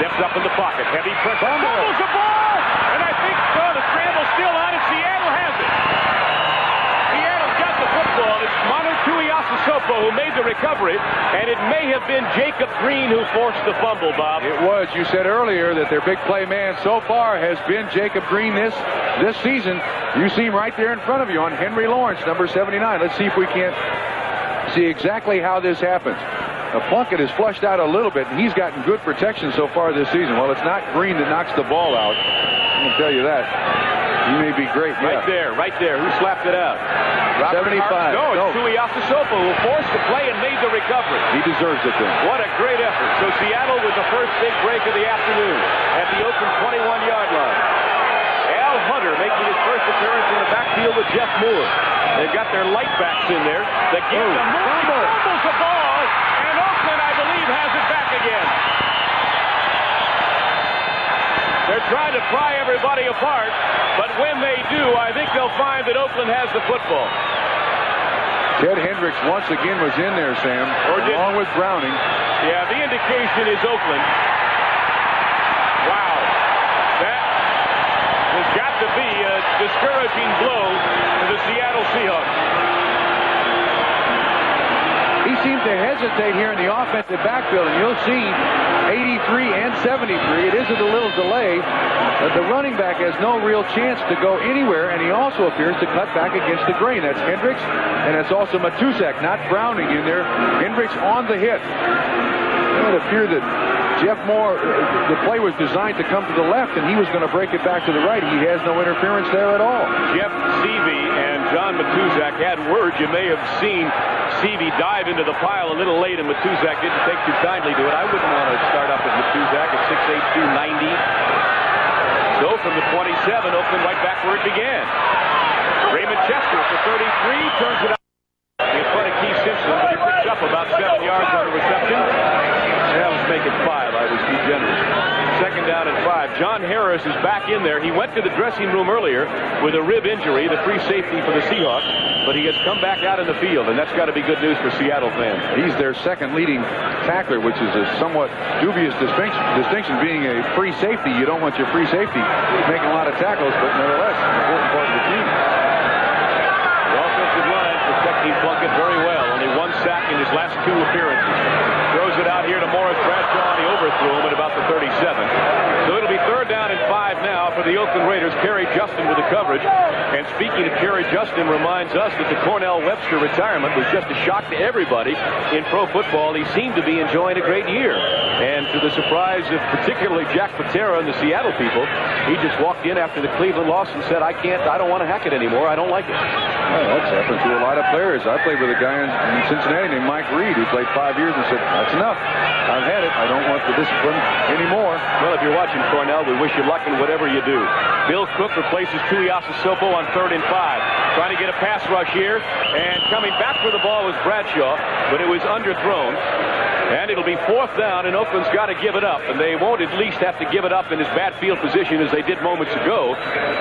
Steps up in the pocket. Heavy pressure. Fumbles the ball! And I think the scramble's still on, and Seattle has it. Seattle's got the football. It's Manu Tuiasosopo who made the recovery, and it may have been Jacob Green who forced the fumble, Bob. It was. You said earlier that their big play man so far has been Jacob Green this season. You see him right there in front of you on Henry Lawrence, number 79. Let's see if we can't see exactly how this happens. Plunkett is flushed out a little bit, and he's gotten good protection so far this season. Well, it's not Green that knocks the ball out. I can tell you that. He may be great. Right there. Who slapped it out? 75. No, it's Tuiasosopo who forced the play and made the recovery. He deserves it then. What a great effort. So Seattle with the first big break of the afternoon at the Oakland 21-yard line. Al Hunter making his first appearance in the backfield with Jeff Moore. They've got their light backs in there. The give to Moore. He fumbles the ball, and Oakland, I believe, has it back again. They're trying to pry everybody apart, but when they do, I think they'll find that Oakland has the football. Ted Hendricks once again was in there, Sam, along with Browning. Yeah, the indication is Oakland. Wow. That has got to be a discouraging blow to the Seattle Seahawks. He seems to hesitate here in the offensive backfield, and you'll see 83 and 73. It is a little delay, but the running back has no real chance to go anywhere, and he also appears to cut back against the grain. That's Hendricks, and it's also Matuzak, not Browning in there. Hendricks on the hit. It would appear that Jeff Moore, the play was designed to come to the left, and he was going to break it back to the right. He has no interference there at all. Jeff Seavey and John Matuzak had words. You may have seen Seavey dive into the pile a little late, and Matuzak didn't take too kindly to it. I wouldn't want to start up with Matuzak at 6'8", 290. So from the 27, Oakland right back where it began. Raymond Chester for 33, turns it out in front of Keith Simpson, but he picks up about 7 yards on the reception. Yeah, let's make it 5. I was too generous. Second down and 5. John Harris is back in there. He went to the dressing room earlier with a rib injury, the free safety for the Seahawks, but he has come back out in the field, and that's got to be good news for Seattle fans. He's their second leading tackler, which is a somewhat dubious distinction. Being a free safety, you don't want your free safety making a lot of tackles, but nevertheless, an important part of the team. The offensive line protecting Plunkett very well. Only 1 sack in his last 2 appearances. Throws it out here to Morris Bradshaw, and he overthrew him at about the 37. So it'll be 3rd down and 5 now for the Oakland Raiders. Kerry Justin with the coverage. And speaking of Kerry Justin, reminds us that the Cornell Webster retirement was just a shock to everybody in pro football. He seemed to be enjoying a great year. And to the surprise of particularly Jack Patera and the Seattle people, he just walked in after the Cleveland loss and said, I don't want to hack it anymore. I don't like it. Well, that's happened to a lot of players. I played with a guy in Cincinnati named Mike Reed who played 5 years and said, that's enough. I've had it. I don't want the discipline anymore. Well, if you're watching Cornell, we wish you luck in whatever you do. Bill Cook replaces Tuiasa Sopo on 3rd and 5. Trying to get a pass rush here. And coming back for the ball was Bradshaw, but it was underthrown. And it'll be 4th down, and Oakland's got to give it up. And they won't at least have to give it up in as bad field position as they did moments ago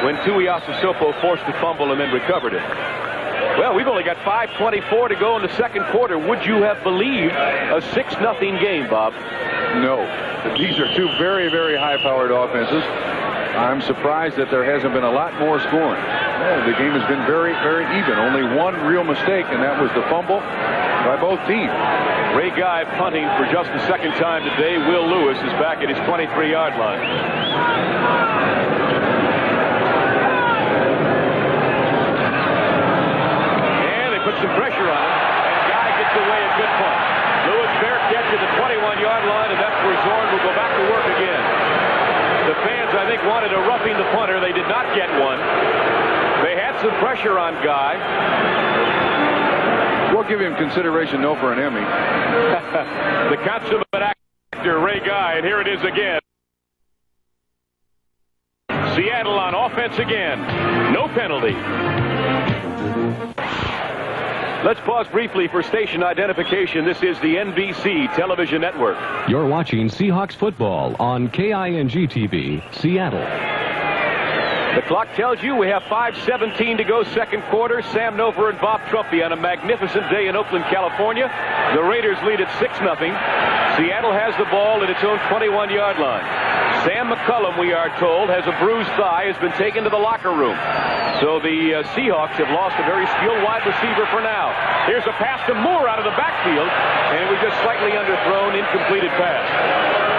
when Tuiasa Sopo forced the fumble and then recovered it. Well, we've only got 5:24 to go in the second quarter. Would you have believed a 6-0 game, Bob? No. These are 2 very, very high-powered offenses. I'm surprised that there hasn't been a lot more scoring. The game has been very, very even. Only 1 real mistake, and that was the fumble by both teams. Ray Guy punting for just the 2nd time today. Will Lewis is back at his 23-yard line. Put some pressure on him, and Guy gets away a good punt. Lewis fair catch at the 21-yard line, and that's where Zorn will go back to work again. The fans, I think, wanted a roughing the punter. They did not get one. They had some pressure on Guy. We'll give him consideration, no, for an Emmy. The consummate actor, Ray Guy, and here it is again. Seattle on offense again. No penalty. Let's pause briefly for station identification. This is the NBC television network. You're watching Seahawks football on KING-TV, Seattle. The clock tells you we have 5:17 to go second quarter. Sam Nover and Bob Trumpy on a magnificent day in Oakland, California. The Raiders lead at 6-0. Seattle has the ball at its own 21-yard line. Sam McCullum, we are told, has a bruised thigh, has been taken to the locker room. So the Seahawks have lost a very skilled wide receiver for now. Here's a pass to Moore out of the backfield, and it was just slightly underthrown, incompleted pass.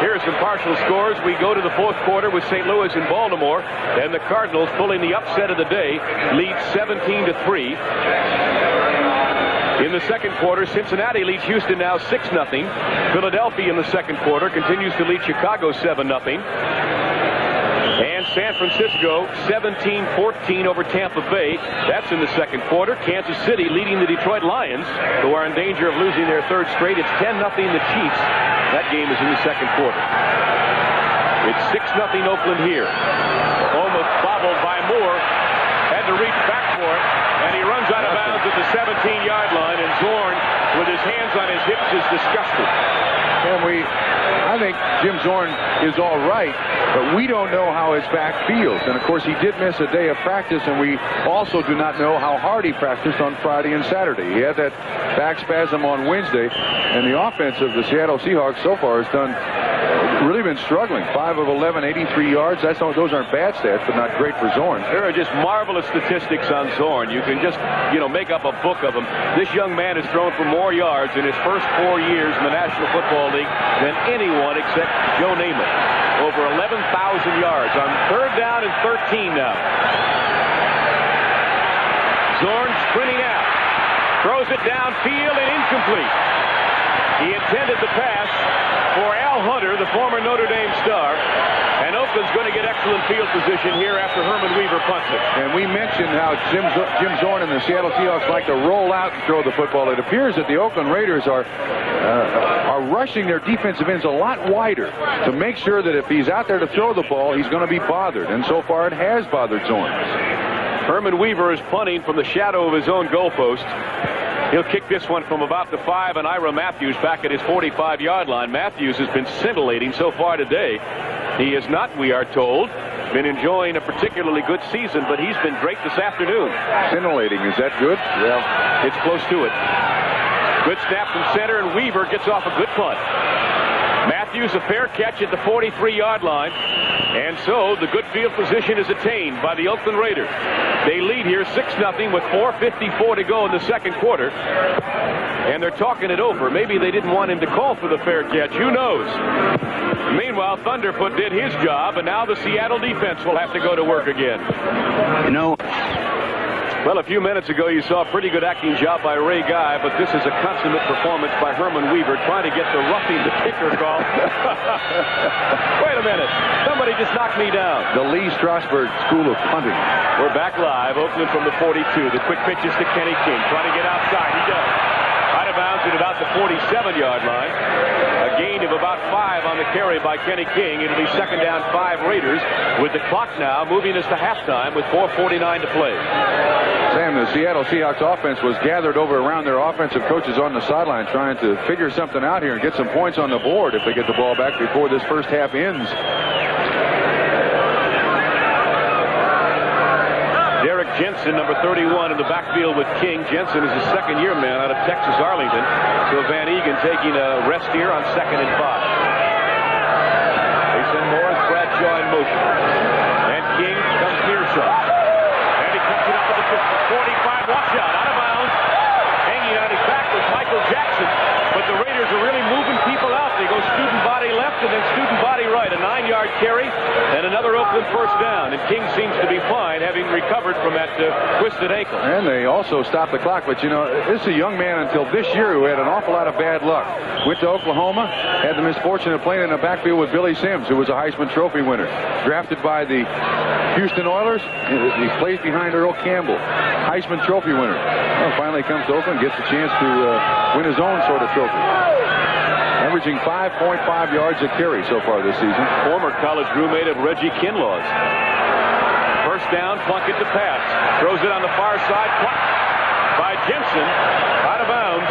Here are some partial scores. We go to the 4th quarter with St. Louis and Baltimore, and the Cardinals, pulling the upset of the day, lead 17-3. In the second quarter, Cincinnati leads Houston now 6-0. Philadelphia in the second quarter continues to lead Chicago 7-0. And San Francisco 17-14 over Tampa Bay. That's in the second quarter. Kansas City leading the Detroit Lions, who are in danger of losing their 3rd straight. It's 10-0 the Chiefs. That game is in the second quarter. It's 6-0 Oakland here. Almost bobbled by Moore. Had to reach back for it. And he runs out of bounds at the 17-yard line. And Zorn, with his hands on his hips, is disgusted. And I think Jim Zorn is all right, but we don't know how his back feels. And, of course, he did miss a day of practice, and we also do not know how hard he practiced on Friday and Saturday. He had that back spasm on Wednesday, and the offense of the Seattle Seahawks so far has really been struggling. 5 of 11, 83 yards. Those aren't bad stats, but not great for Zorn. There are just marvelous statistics on Zorn. You can just, make up a book of them. This young man has thrown for more yards in his first 4 years in the National Football League than anyone except Joe Namath. Over 11,000 yards on 3rd down and 13 now. Zorn sprinting out. Throws it downfield and incomplete. He intended the pass for Al Hunter, the former Notre Dame star. And Oakland's going to get excellent field position here after Herman Weaver punts it. And we mentioned how Jim Zorn and the Seattle Seahawks like to roll out and throw the football. It appears that the Oakland Raiders are rushing their defensive ends a lot wider to make sure that if he's out there to throw the ball, he's going to be bothered. And so far it has bothered Zorn. Herman Weaver is punting from the shadow of his own goalpost. He'll kick this one from about the 5, and Ira Matthews back at his 45-yard line. Matthews has been scintillating so far today. He is not, we are told, been enjoying a particularly good season, but he's been great this afternoon. Scintillating, is that good? Well, it's close to it. Good snap from center, and Weaver gets off a good punt. Matthews a fair catch at the 43-yard line, and so the good field position is attained by the Oakland Raiders. They lead here 6-0 with 4:54 to go in the second quarter, and they're talking it over. Maybe they didn't want him to call for the fair catch. Who knows? Meanwhile, Thunderfoot did his job, and now the Seattle defense will have to go to work again. You know, well, a few minutes ago, you saw a pretty good acting job by Ray Guy, but this is a consummate performance by Herman Weaver trying to get the roughing the kicker call. Wait a minute. Somebody just knocked me down. The Lee Strasberg School of Punting. We're back live. Oakland from the 42. The quick pitches to Kenny King. Trying to get outside. He does. Out of bounds at about the 47-yard line. A gain of about 5 on the carry by Kenny King. It'll be second down 5 Raiders, with the clock now moving us to halftime with 4:49 to play. Sam, the Seattle Seahawks offense was gathered over around their offensive coaches on the sideline trying to figure something out here and get some points on the board if they get the ball back before this first half ends. Derek Jensen, number 31, in the backfield with King. Jensen is a second-year man out of Texas, Arlington. So Van Egan taking a rest here on 2nd and 5. They send Morris Bradshaw in motion. And King comes nearshot. And he cuts it up to the 45. Watch out, out of bounds. Hanging on his back was Michael Jackson. But the Raiders are really moving people out. They go student body left and then student body right. A 9-yard carry and another Oakland first down. And King seems to be fine, having recovered from that twisted ankle. And they also stopped the clock. But, you know, this is a young man until this year who had an awful lot of bad luck. Went to Oklahoma, had the misfortune of playing in the backfield with Billy Sims, who was a Heisman Trophy winner. Drafted by the Houston Oilers. He plays behind Earl Campbell, Heisman Trophy winner. Well, finally comes to Oakland, gets a chance to win his own sort of trophy. Averaging 5.5 yards a carry so far this season. Former college roommate of Reggie Kinlaw's. First down, Plunkett to pass. Throws it on the far side. Plunkett by Jensen. Out of bounds.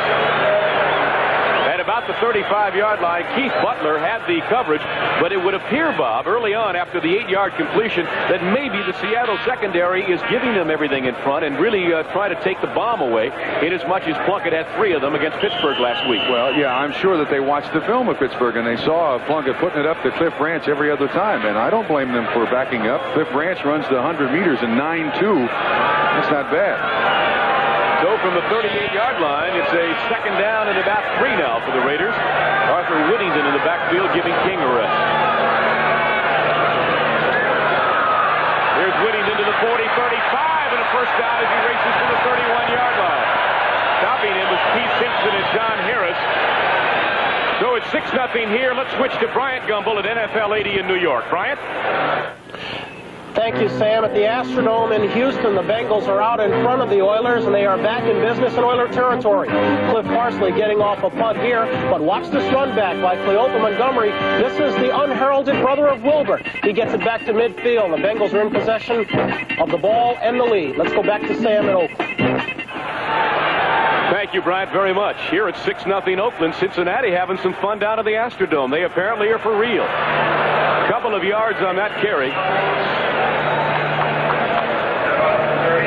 At about the 35-yard line, Keith Butler had the coverage, but it would appear, Bob, early on after the 8-yard completion, that maybe the Seattle secondary is giving them everything in front and really trying to take the bomb away, in as much as Plunkett had 3 of them against Pittsburgh last week. Well, yeah, I'm sure that they watched the film of Pittsburgh, and they saw Plunkett putting it up to Cliff Branch every other time, and I don't blame them for backing up. Cliff Branch runs the 100 meters in 9.2. That's not bad. So from the 38-yard line, it's a second down and about 3 now for the Raiders. Arthur Whittington in the backfield giving King a rest. Here's Whittington to the 40-35 and a first down as he races to the 31-yard line. Stopping him was Keith Simpson and John Harris. So it's 6-0 here. Let's switch to Bryant Gumbel at NFL 80 in New York. Bryant? Thank you, Sam. At the Astrodome in Houston, the Bengals are out in front of the Oilers, and they are back in business in Oiler territory. Cliff Parsley getting off a punt here, but watch this run back by Cleopa Montgomery. This is the unheralded brother of Wilbur. He gets it back to midfield. The Bengals are in possession of the ball and the lead. Let's go back to Sam in Oakland. Thank you, Bryant, very much. Here at 6-0 Oakland, Cincinnati having some fun down at the Astrodome. They apparently are for real. A couple of yards on that carry.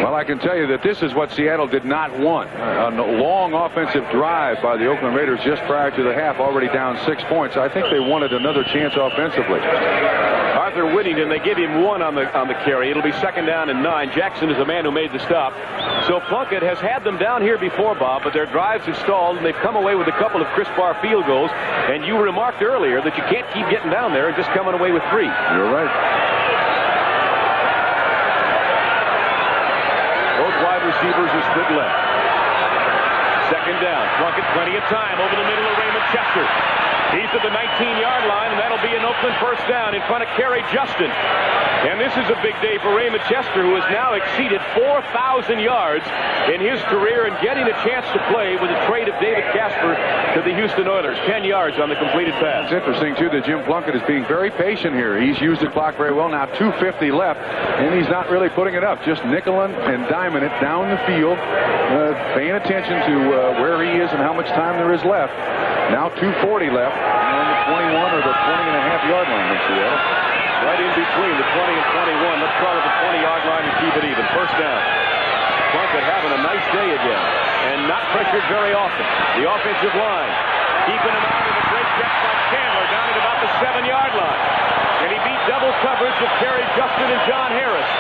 Well, I can tell you that this is what Seattle did not want. A long offensive drive by the Oakland Raiders just prior to the half, already down 6 points. I think they wanted another chance offensively. Arthur Whittington, they give him 1 on the carry. It'll be second down and 9. Jackson is the man who made the stop. So Plunkett has had them down here before, Bob, but their drives have stalled, and they've come away with a couple of crisp bar field goals. And you remarked earlier that you can't keep getting down there and just coming away with 3. You're right. Both wide receivers are split left. 2nd down. Plunkett, plenty of time over the middle of Raymond Chester. He's at the 19-yard line, and that'll be an Oakland 1st down in front of Kerry Justin. And this is a big day for Raymond Chester, who has now exceeded 4,000 yards in his career and getting a chance to play with the trade of David Casper to the Houston Oilers. 10 yards on the completed pass. It's interesting, too, that Jim Plunkett is being very patient here. He's used the clock very well. Now 2:50 left, and he's not really putting it up. Just nickeling and diming it down the field, paying attention to where he is and how much time there is left. Now 2:40 left on the 21 or the 20.5-yard line in Seattle. Right in between the 20 and 21. Let's call it the 20-yard line and keep it even. 1st down. Plunkett having a nice day again and not pressured very often. The offensive line keeping him out in a great catch by Chandler down at about the 7-yard line. And he beat double coverage with Kerry Justin and John Harris.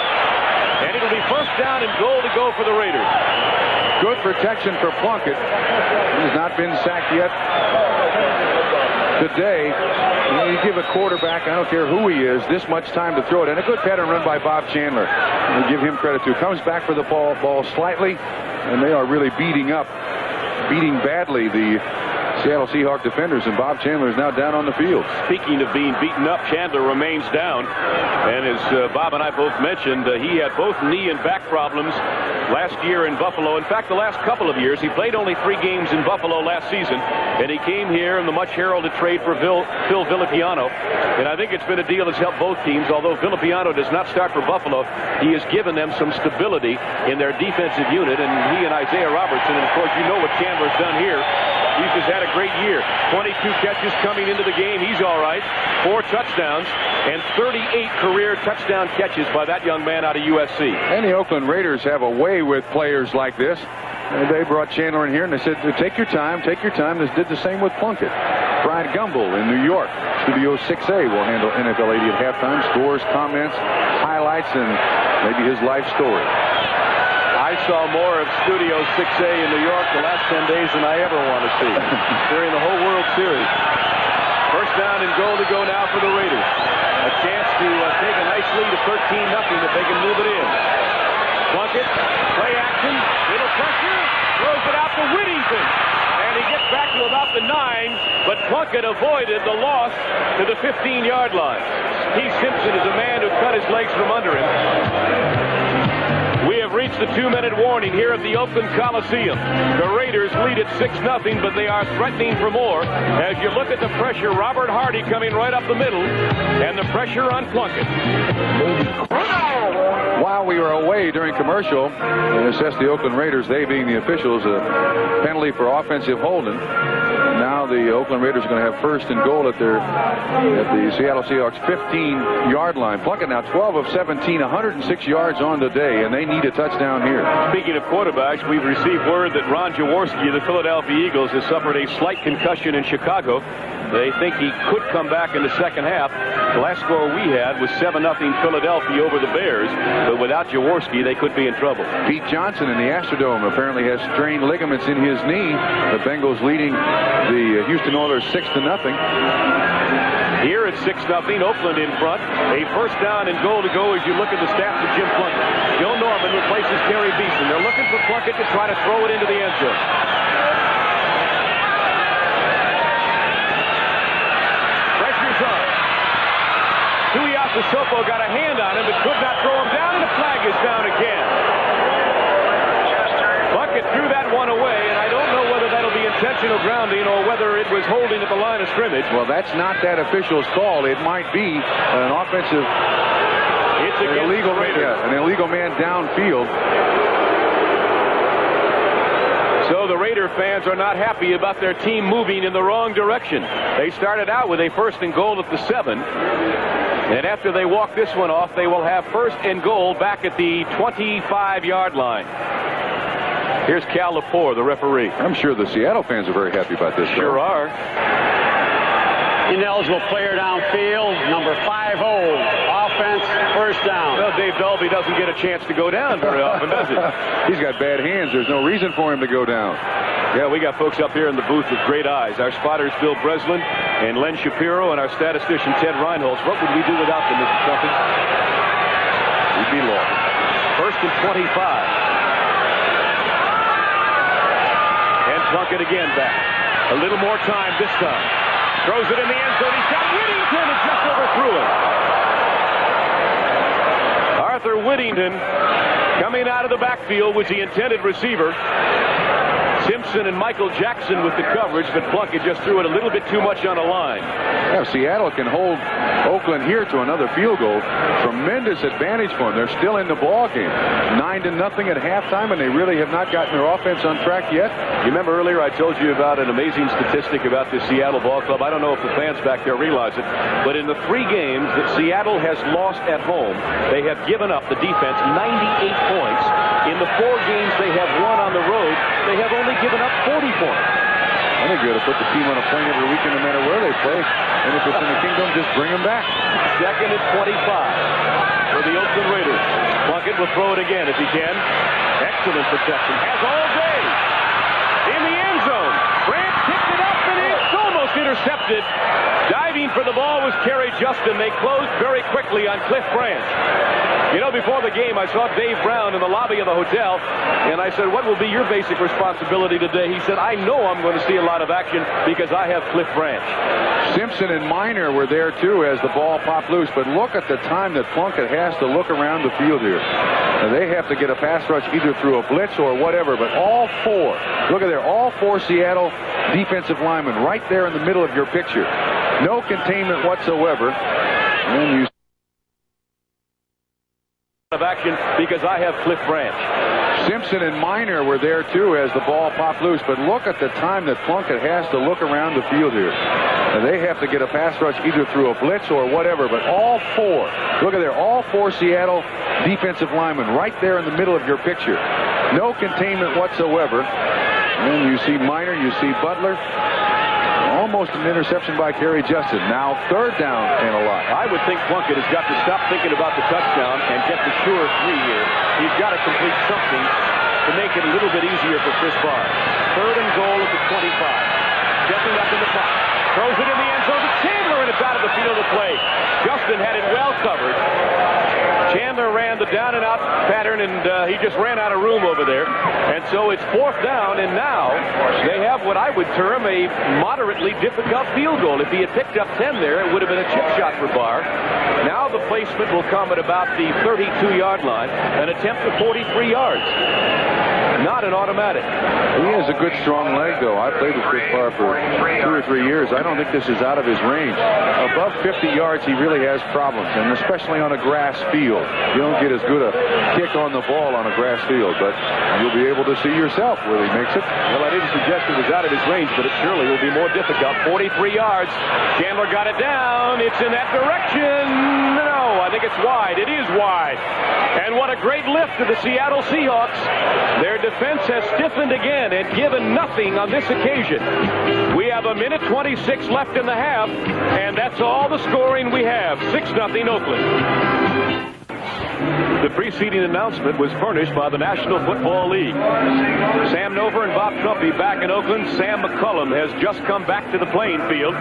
And it'll be 1st down and goal to go for the Raiders. Good protection for Plunkett. He's not been sacked yet today. You give a quarterback, I don't care who he is, this much time to throw it. And a good pattern run by Bob Chandler. We give him credit too. Comes back for the ball slightly, and they are really beating badly the Seattle Seahawks defenders, and Bob Chandler is now down on the field. Speaking of being beaten up, Chandler remains down. And as Bob and I both mentioned, he had both knee and back problems last year in Buffalo. In fact, the last couple of years, he played only 3 games in Buffalo last season, and he came here in the much heralded trade for Phil Villapiano. And I think it's been a deal that's helped both teams. Although Villapiano does not start for Buffalo, he has given them some stability in their defensive unit, and he and Isaiah Robertson, and of course you know what Chandler's done here. He's just had a great year. 22 catches coming into the game. He's all right. 4 touchdowns and 38 career touchdown catches by that young man out of USC. And the Oakland Raiders have a way with players like this. And they brought Chandler in here and they said, take your time, take your time. This did the same with Plunkett. Brian Gumbel in New York. Studio 6A will handle NFL 80 at halftime. Scores, comments, highlights, and maybe his life story. I saw more of Studio 6A in New York the last 10 days than I ever want to see during the whole World Series. 1st down and goal to go now for the Raiders. A chance to take a nice lead of 13-0 if they can move it in. Plunkett, play action, little pressure, throws it out to Whittington. And he gets back to about the 9, but Plunkett avoided the loss to the 15-yard line. Steve Simpson is a man who cut his legs from under him. We have reached the 2-minute warning here at the Oakland Coliseum. The Raiders lead at 6-0, but they are threatening for more. As you look at the pressure, Robert Hardy coming right up the middle, and the pressure on Plunkett. While we were away during commercial, they assessed the Oakland Raiders, they being the officials, a penalty for offensive holding. Now the Oakland Raiders are going to have 1st and goal at the Seattle Seahawks 15-yard line. Plunkett now 12 of 17, 106 yards on the day, and they need a touchdown here. Speaking of quarterbacks, we've received word that Ron Jaworski of the Philadelphia Eagles has suffered a slight concussion in Chicago. They think he could come back in the 2nd half. The last score we had was 7-0 Philadelphia over the Bears, but without Jaworski, they could be in trouble. Pete Johnson in the Astrodome apparently has strained ligaments in his knee. The Bengals leading the Houston Oilers 6-0. Here at 6-0, Oakland in front. A 1st down and goal to go as you look at the stats of Jim Plunkett. Joe Norman replaces Terry Beeson. They're looking for Plunkett to try to throw it into the end zone. Pressure's on. Tuiasosopo got a hand on him but could not throw him down, and the flag is down again. Plunkett threw that one away, and I don't know whether that'll be intentional grounding or whether it was holding at the line of scrimmage. Well, that's not that official's call. It might be an offensive, an illegal man downfield. So the Raider fans are not happy about their team moving in the wrong direction. They started out with a 1st and goal at the 7. And after they walk this one off, they will have 1st and goal back at the 25-yard line. Here's Cal Lepore, the referee. I'm sure the Seattle fans are very happy about this. Sure are. Ineligible player downfield, number 50. Offense, 1st down. Well, Dave Dalby doesn't get a chance to go down very often, does he? He's got bad hands. There's no reason for him to go down. Yeah, we got folks up here in the booth with great eyes. Our spotters, Bill Breslin and Len Shapiro, and our statistician, Ted Reinholz. What would we do without them, Mr. Trumpet? We'd be lost. 1st and 25. And Plunkett again back. A little more time this time. Throws it in the end zone. He's got Whittington and just overthrew it. Arthur Whittington coming out of the backfield was the intended receiver. Simpson and Michael Jackson with the coverage, but Plunkett just threw it a little bit too much on a line. Yeah, Seattle can hold Oakland here to another field goal. Tremendous advantage for them. They're still in the ball game. 9-0 at halftime, and they really have not gotten their offense on track yet. You remember earlier I told you about an amazing statistic about this Seattle ball club. I don't know if the fans back there realize it, but in the 3 games that Seattle has lost at home, they have given up, the defense, 98 points. In the 4 games they have won on the road, they have only given up 40 points. I think you ought to put the team on a plane every weekend no matter where they play. And if it's in the Kingdom, just bring them back. 2nd and 25 for the Oakland Raiders. Plunkett will throw it again if he can. Excellent protection. Has all day. In the end zone. Branch picked it up and it's almost intercepted. Diving for the ball was Kerry Justin. They closed very quickly on Cliff Branch. You know, before the game, I saw Dave Brown in the lobby of the hotel, and I said, what will be your basic responsibility today? He said, I know I'm going to see a lot of action because I have Cliff Branch. Simpson and Miner were there, too, as the ball popped loose. But look at the time that Plunkett has to look around the field here. Now, they have to get a pass rush either through a blitz or whatever, but all 4, look at there, all 4 Seattle defensive linemen right there in the middle of your picture. No containment whatsoever. And you of action because I have Cliff Branch. Simpson and Miner were there too as the ball popped loose, but look at the time that Plunkett has to look around the field here. And they have to get a pass rush either through a blitz or whatever, but all 4, look at there, all 4 Seattle defensive linemen right there in the middle of your picture. No containment whatsoever. And you see Miner, you see Butler. Almost an interception by Kerry Justin. Now 3rd down and a lot. I would think Plunkett has got to stop thinking about the touchdown and get the sure 3 here. He's got to complete something to make it a little bit easier for Chris Barr. 3rd and goal at the 25. Jumping up in the pocket. Throws it in the end zone to Chandler, and it's out of the field of play. Justin had it well covered. Chandler ran the down and out pattern, and he just ran out of room over there. And so it's 4th down, and now they have what I would term a moderately difficult field goal. If he had picked up 10 there, it would have been a chip shot for Barr. Now the placement will come at about the 32-yard line, an attempt for 43 yards. Not an automatic. He has a good strong leg, though. I played with Chris Barr for 2 or 3 years. I don't think this is out of his range. Above 50 yards, he really has problems, and especially on a grass field. You don't get as good a kick on the ball on a grass field, but you'll be able to see yourself where he makes it. Well, I didn't suggest it was out of his range, but it surely will be more difficult. 43 yards. Chandler got it down. It's in that direction. No, I think it's wide. It is wide. And what a great lift to the Seattle Seahawks. Their defense has stiffened again and given nothing on this occasion. We have 1:26 left in the half, and that's all the scoring we have. 6-0 Oakland. The preceding announcement was furnished by the National Football League. Sam Nover and Bob Trumpy back in Oakland. Sam McCullum has just come back to the playing field.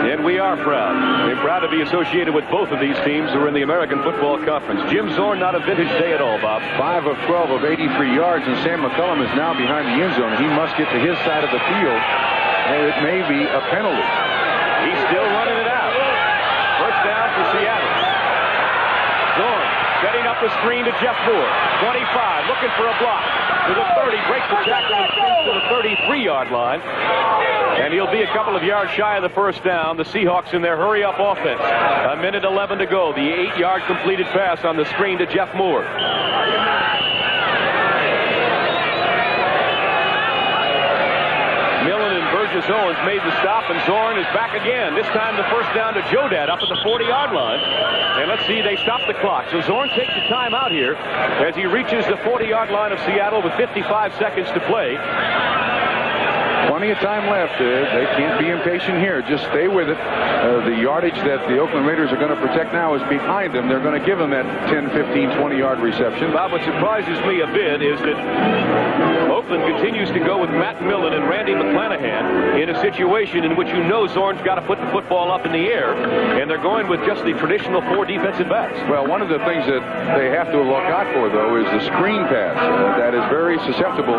And we are proud. We're proud to be associated with both of these teams who are in the American Football Conference. Jim Zorn, not a vintage day at all, Bob. 5 of 12 of 83 yards, and Sam McCullum is now behind the end zone. He must get to his side of the field, and it may be a penalty. He's still running it out. 1st down for Seattle. Zorn setting up the screen to Jeff Moore. 25, looking for a block. To the 30, breaks the tackle and spins to the 33-yard line. And he'll be a couple of yards shy of the 1st down. The Seahawks in their hurry-up offense. 1:11 to go. The 8-yard completed pass on the screen to Jeff Moore. Millen and Burgess Owens made the stop, and Zorn is back again. This time the 1st down to Jodad up at the 40-yard line. And let's see, they stop the clock. So Zorn takes the time out here as he reaches the 40-yard line of Seattle with 55 seconds to play. Plenty of time left. They can't be impatient here. Just stay with it. The yardage that the Oakland Raiders are going to protect now is behind them. They're going to give them that 10, 15, 20-yard reception. Bob, what surprises me a bit is that Oakland continues to go with Matt Millen and Randy McClanahan in a situation in which you know Zorn's got to put the football up in the air, and they're going with just the traditional 4 defensive backs. Well, one of the things that they have to look out for, though, is the screen pass. That is very susceptible.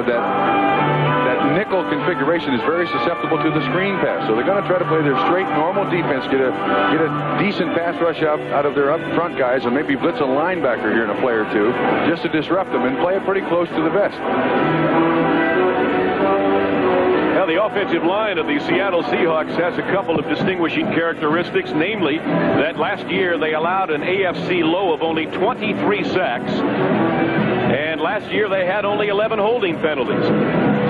That nickel configuration is very susceptible to the screen pass. So they're going to try to play their straight, normal defense, get a decent pass rush out of their up front guys, and maybe blitz a linebacker here in a play or two, just to disrupt them and play it pretty close to the vest. Now, the offensive line of the Seattle Seahawks has a couple of distinguishing characteristics, namely that last year they allowed an AFC low of only 23 sacks, and last year they had only 11 holding penalties.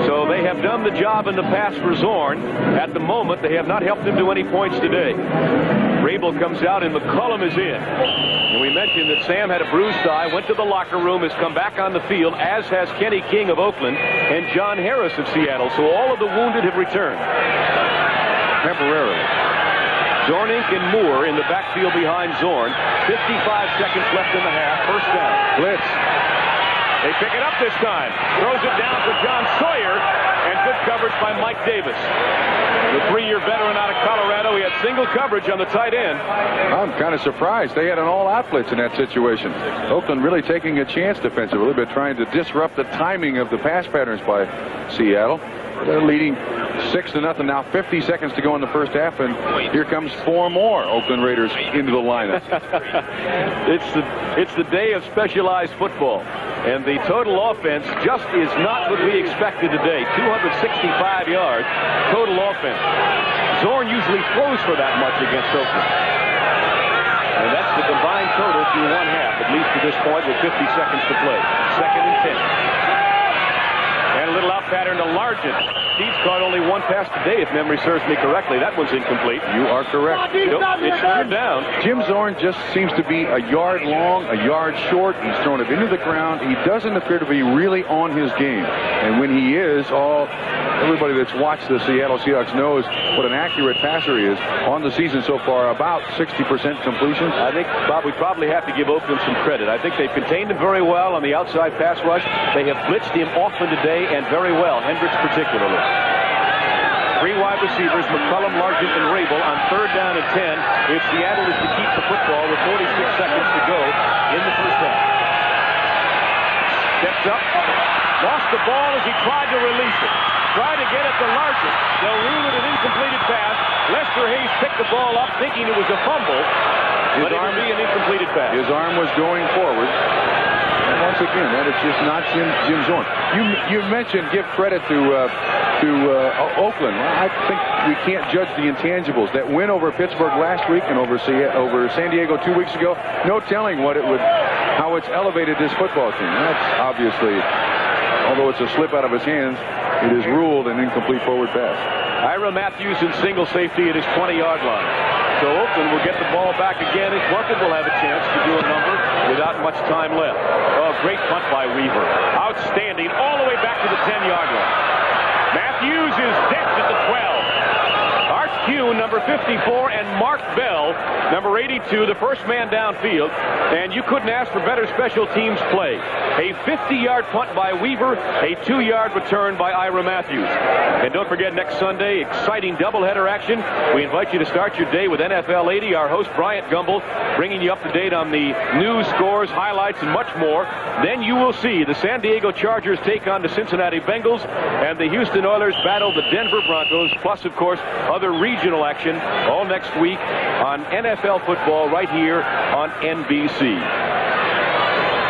So they have done the job in the pass for Zorn. At the moment, they have not helped him to any points today. Rabel comes out and McCullum is in. And we mentioned that Sam had a bruised thigh, went to the locker room, has come back on the field, as has Kenny King of Oakland and John Harris of Seattle. So all of the wounded have returned temporarily. Zornink and Moore in the backfield behind Zorn. 55 seconds left in the half. First down. Blitz. They pick it up this time. Throws it down for John Sawyer, and good coverage by Mike Davis. The 3-year veteran out of Colorado. He had single coverage on the tight end. I'm kind of surprised. They had an all-out blitz in that situation. Oakland really taking a chance defensively, but trying to disrupt the timing of the pass patterns by Seattle. They're leading 6-0 now. 50 seconds to go in the first half, and here comes 4 more Oakland Raiders into the lineup. It's the day of specialized football, and the total offense just is not what we expected today. 265 yards total offense. Zorn usually throws for that much against Oakland, and that's the combined total through one half, at least to this point, with 50 seconds to play. 2nd and 10. And a little out pattern to Largent. He's caught only one pass today, if memory serves me correctly. That one's incomplete. You are correct. Nope, it's third down. Jim Zorn just seems to be a yard long, a yard short. He's thrown it into the ground. He doesn't appear to be really on his game. And when he is, everybody that's watched the Seattle Seahawks knows what an accurate passer he is on the season so far. About 60% completion. I think, Bob, we probably have to give Oakland some credit. I think they've contained him very well on the outside pass rush. They have blitzed him often today, and very well, Hendricks particularly. 3 wide receivers, McCullum, Largent, and Rabel on 3rd down and 10. If Seattle is to keep the football with 46 seconds to go in the first half. Steps up, lost the ball as he tried to release it. Tried to get it to Largent. They'll rule it an incompleted pass. Lester Hayes picked the ball up thinking it was a fumble, but it would be an incompleted pass. His arm was going forward. And once again, that is just not Jim Zorn. You mentioned give credit to Oakland. I think we can't judge the intangibles. That win over Pittsburgh last week and over San Diego 2 weeks ago, no telling how it's elevated this football team. That's obviously, although it's a slip out of his hands, it is ruled an incomplete forward pass. Ira Matthews in single safety at his 20-yard line. So Oakland will get the ball back again. Plunkett will have a chance to do a number without much time left. Oh, great punt by Weaver. Outstanding, all the way back to the 10-yard line. Matthews is decked at the 12. Art Kuhn, number 54, and Mark Bell, number 82, the first man downfield. And you couldn't ask for better special teams play. A 50-yard punt by Weaver, a 2-yard return by Ira Matthews. And don't forget, next Sunday, exciting doubleheader action. We invite you to start your day with NFL 80. Our host, Bryant Gumbel, bringing you up to date on the news, scores, highlights, and much more. Then you will see the San Diego Chargers take on the Cincinnati Bengals, and the Houston Oilers battle the Denver Broncos, plus, of course, other regional action all next week on NFL football right here on NBC.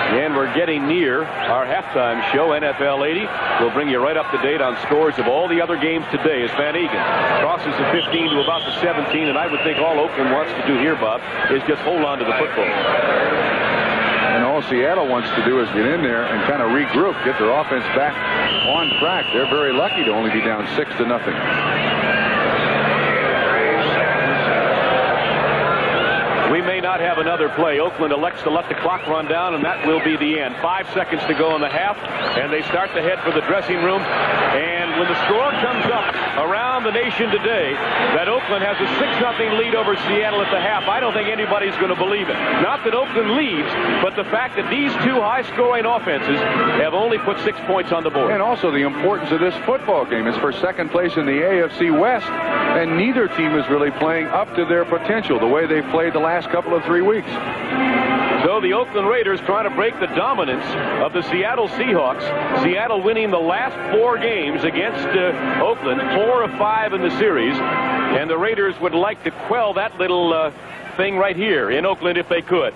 And we're getting near our halftime show, NFL 80. We'll bring you right up to date on scores of all the other games today as Van Egan crosses the 15 to about the 17. And I would think all Oakland wants to do here, Bob, is just hold on to the football. And all Seattle wants to do is get in there and kind of regroup, get their offense back on track. They're very lucky to only be down 6-0. We may not have another play. Oakland elects to let the clock run down, and that will be the end. 5 seconds to go in the half, and they start to head for the dressing room. And when the score comes up around the nation today that Oakland has a 6-0 lead over Seattle at the half, I don't think anybody's going to believe it. Not that Oakland leads, but the fact that these two high-scoring offenses have only put 6 points on the board. And also the importance of this football game is for second place in the AFC West, and neither team is really playing up to their potential the way they've played the last couple of 3 weeks. So the Oakland Raiders trying to break the dominance of the Seattle Seahawks. Seattle winning the last 4 games against Oakland, 4 of 5 in the series. And the Raiders would like to quell that little thing right here in Oakland if they could.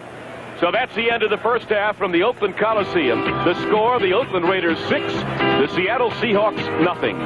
So that's the end of the first half from the Oakland Coliseum. The score, the Oakland Raiders 6, the Seattle Seahawks nothing.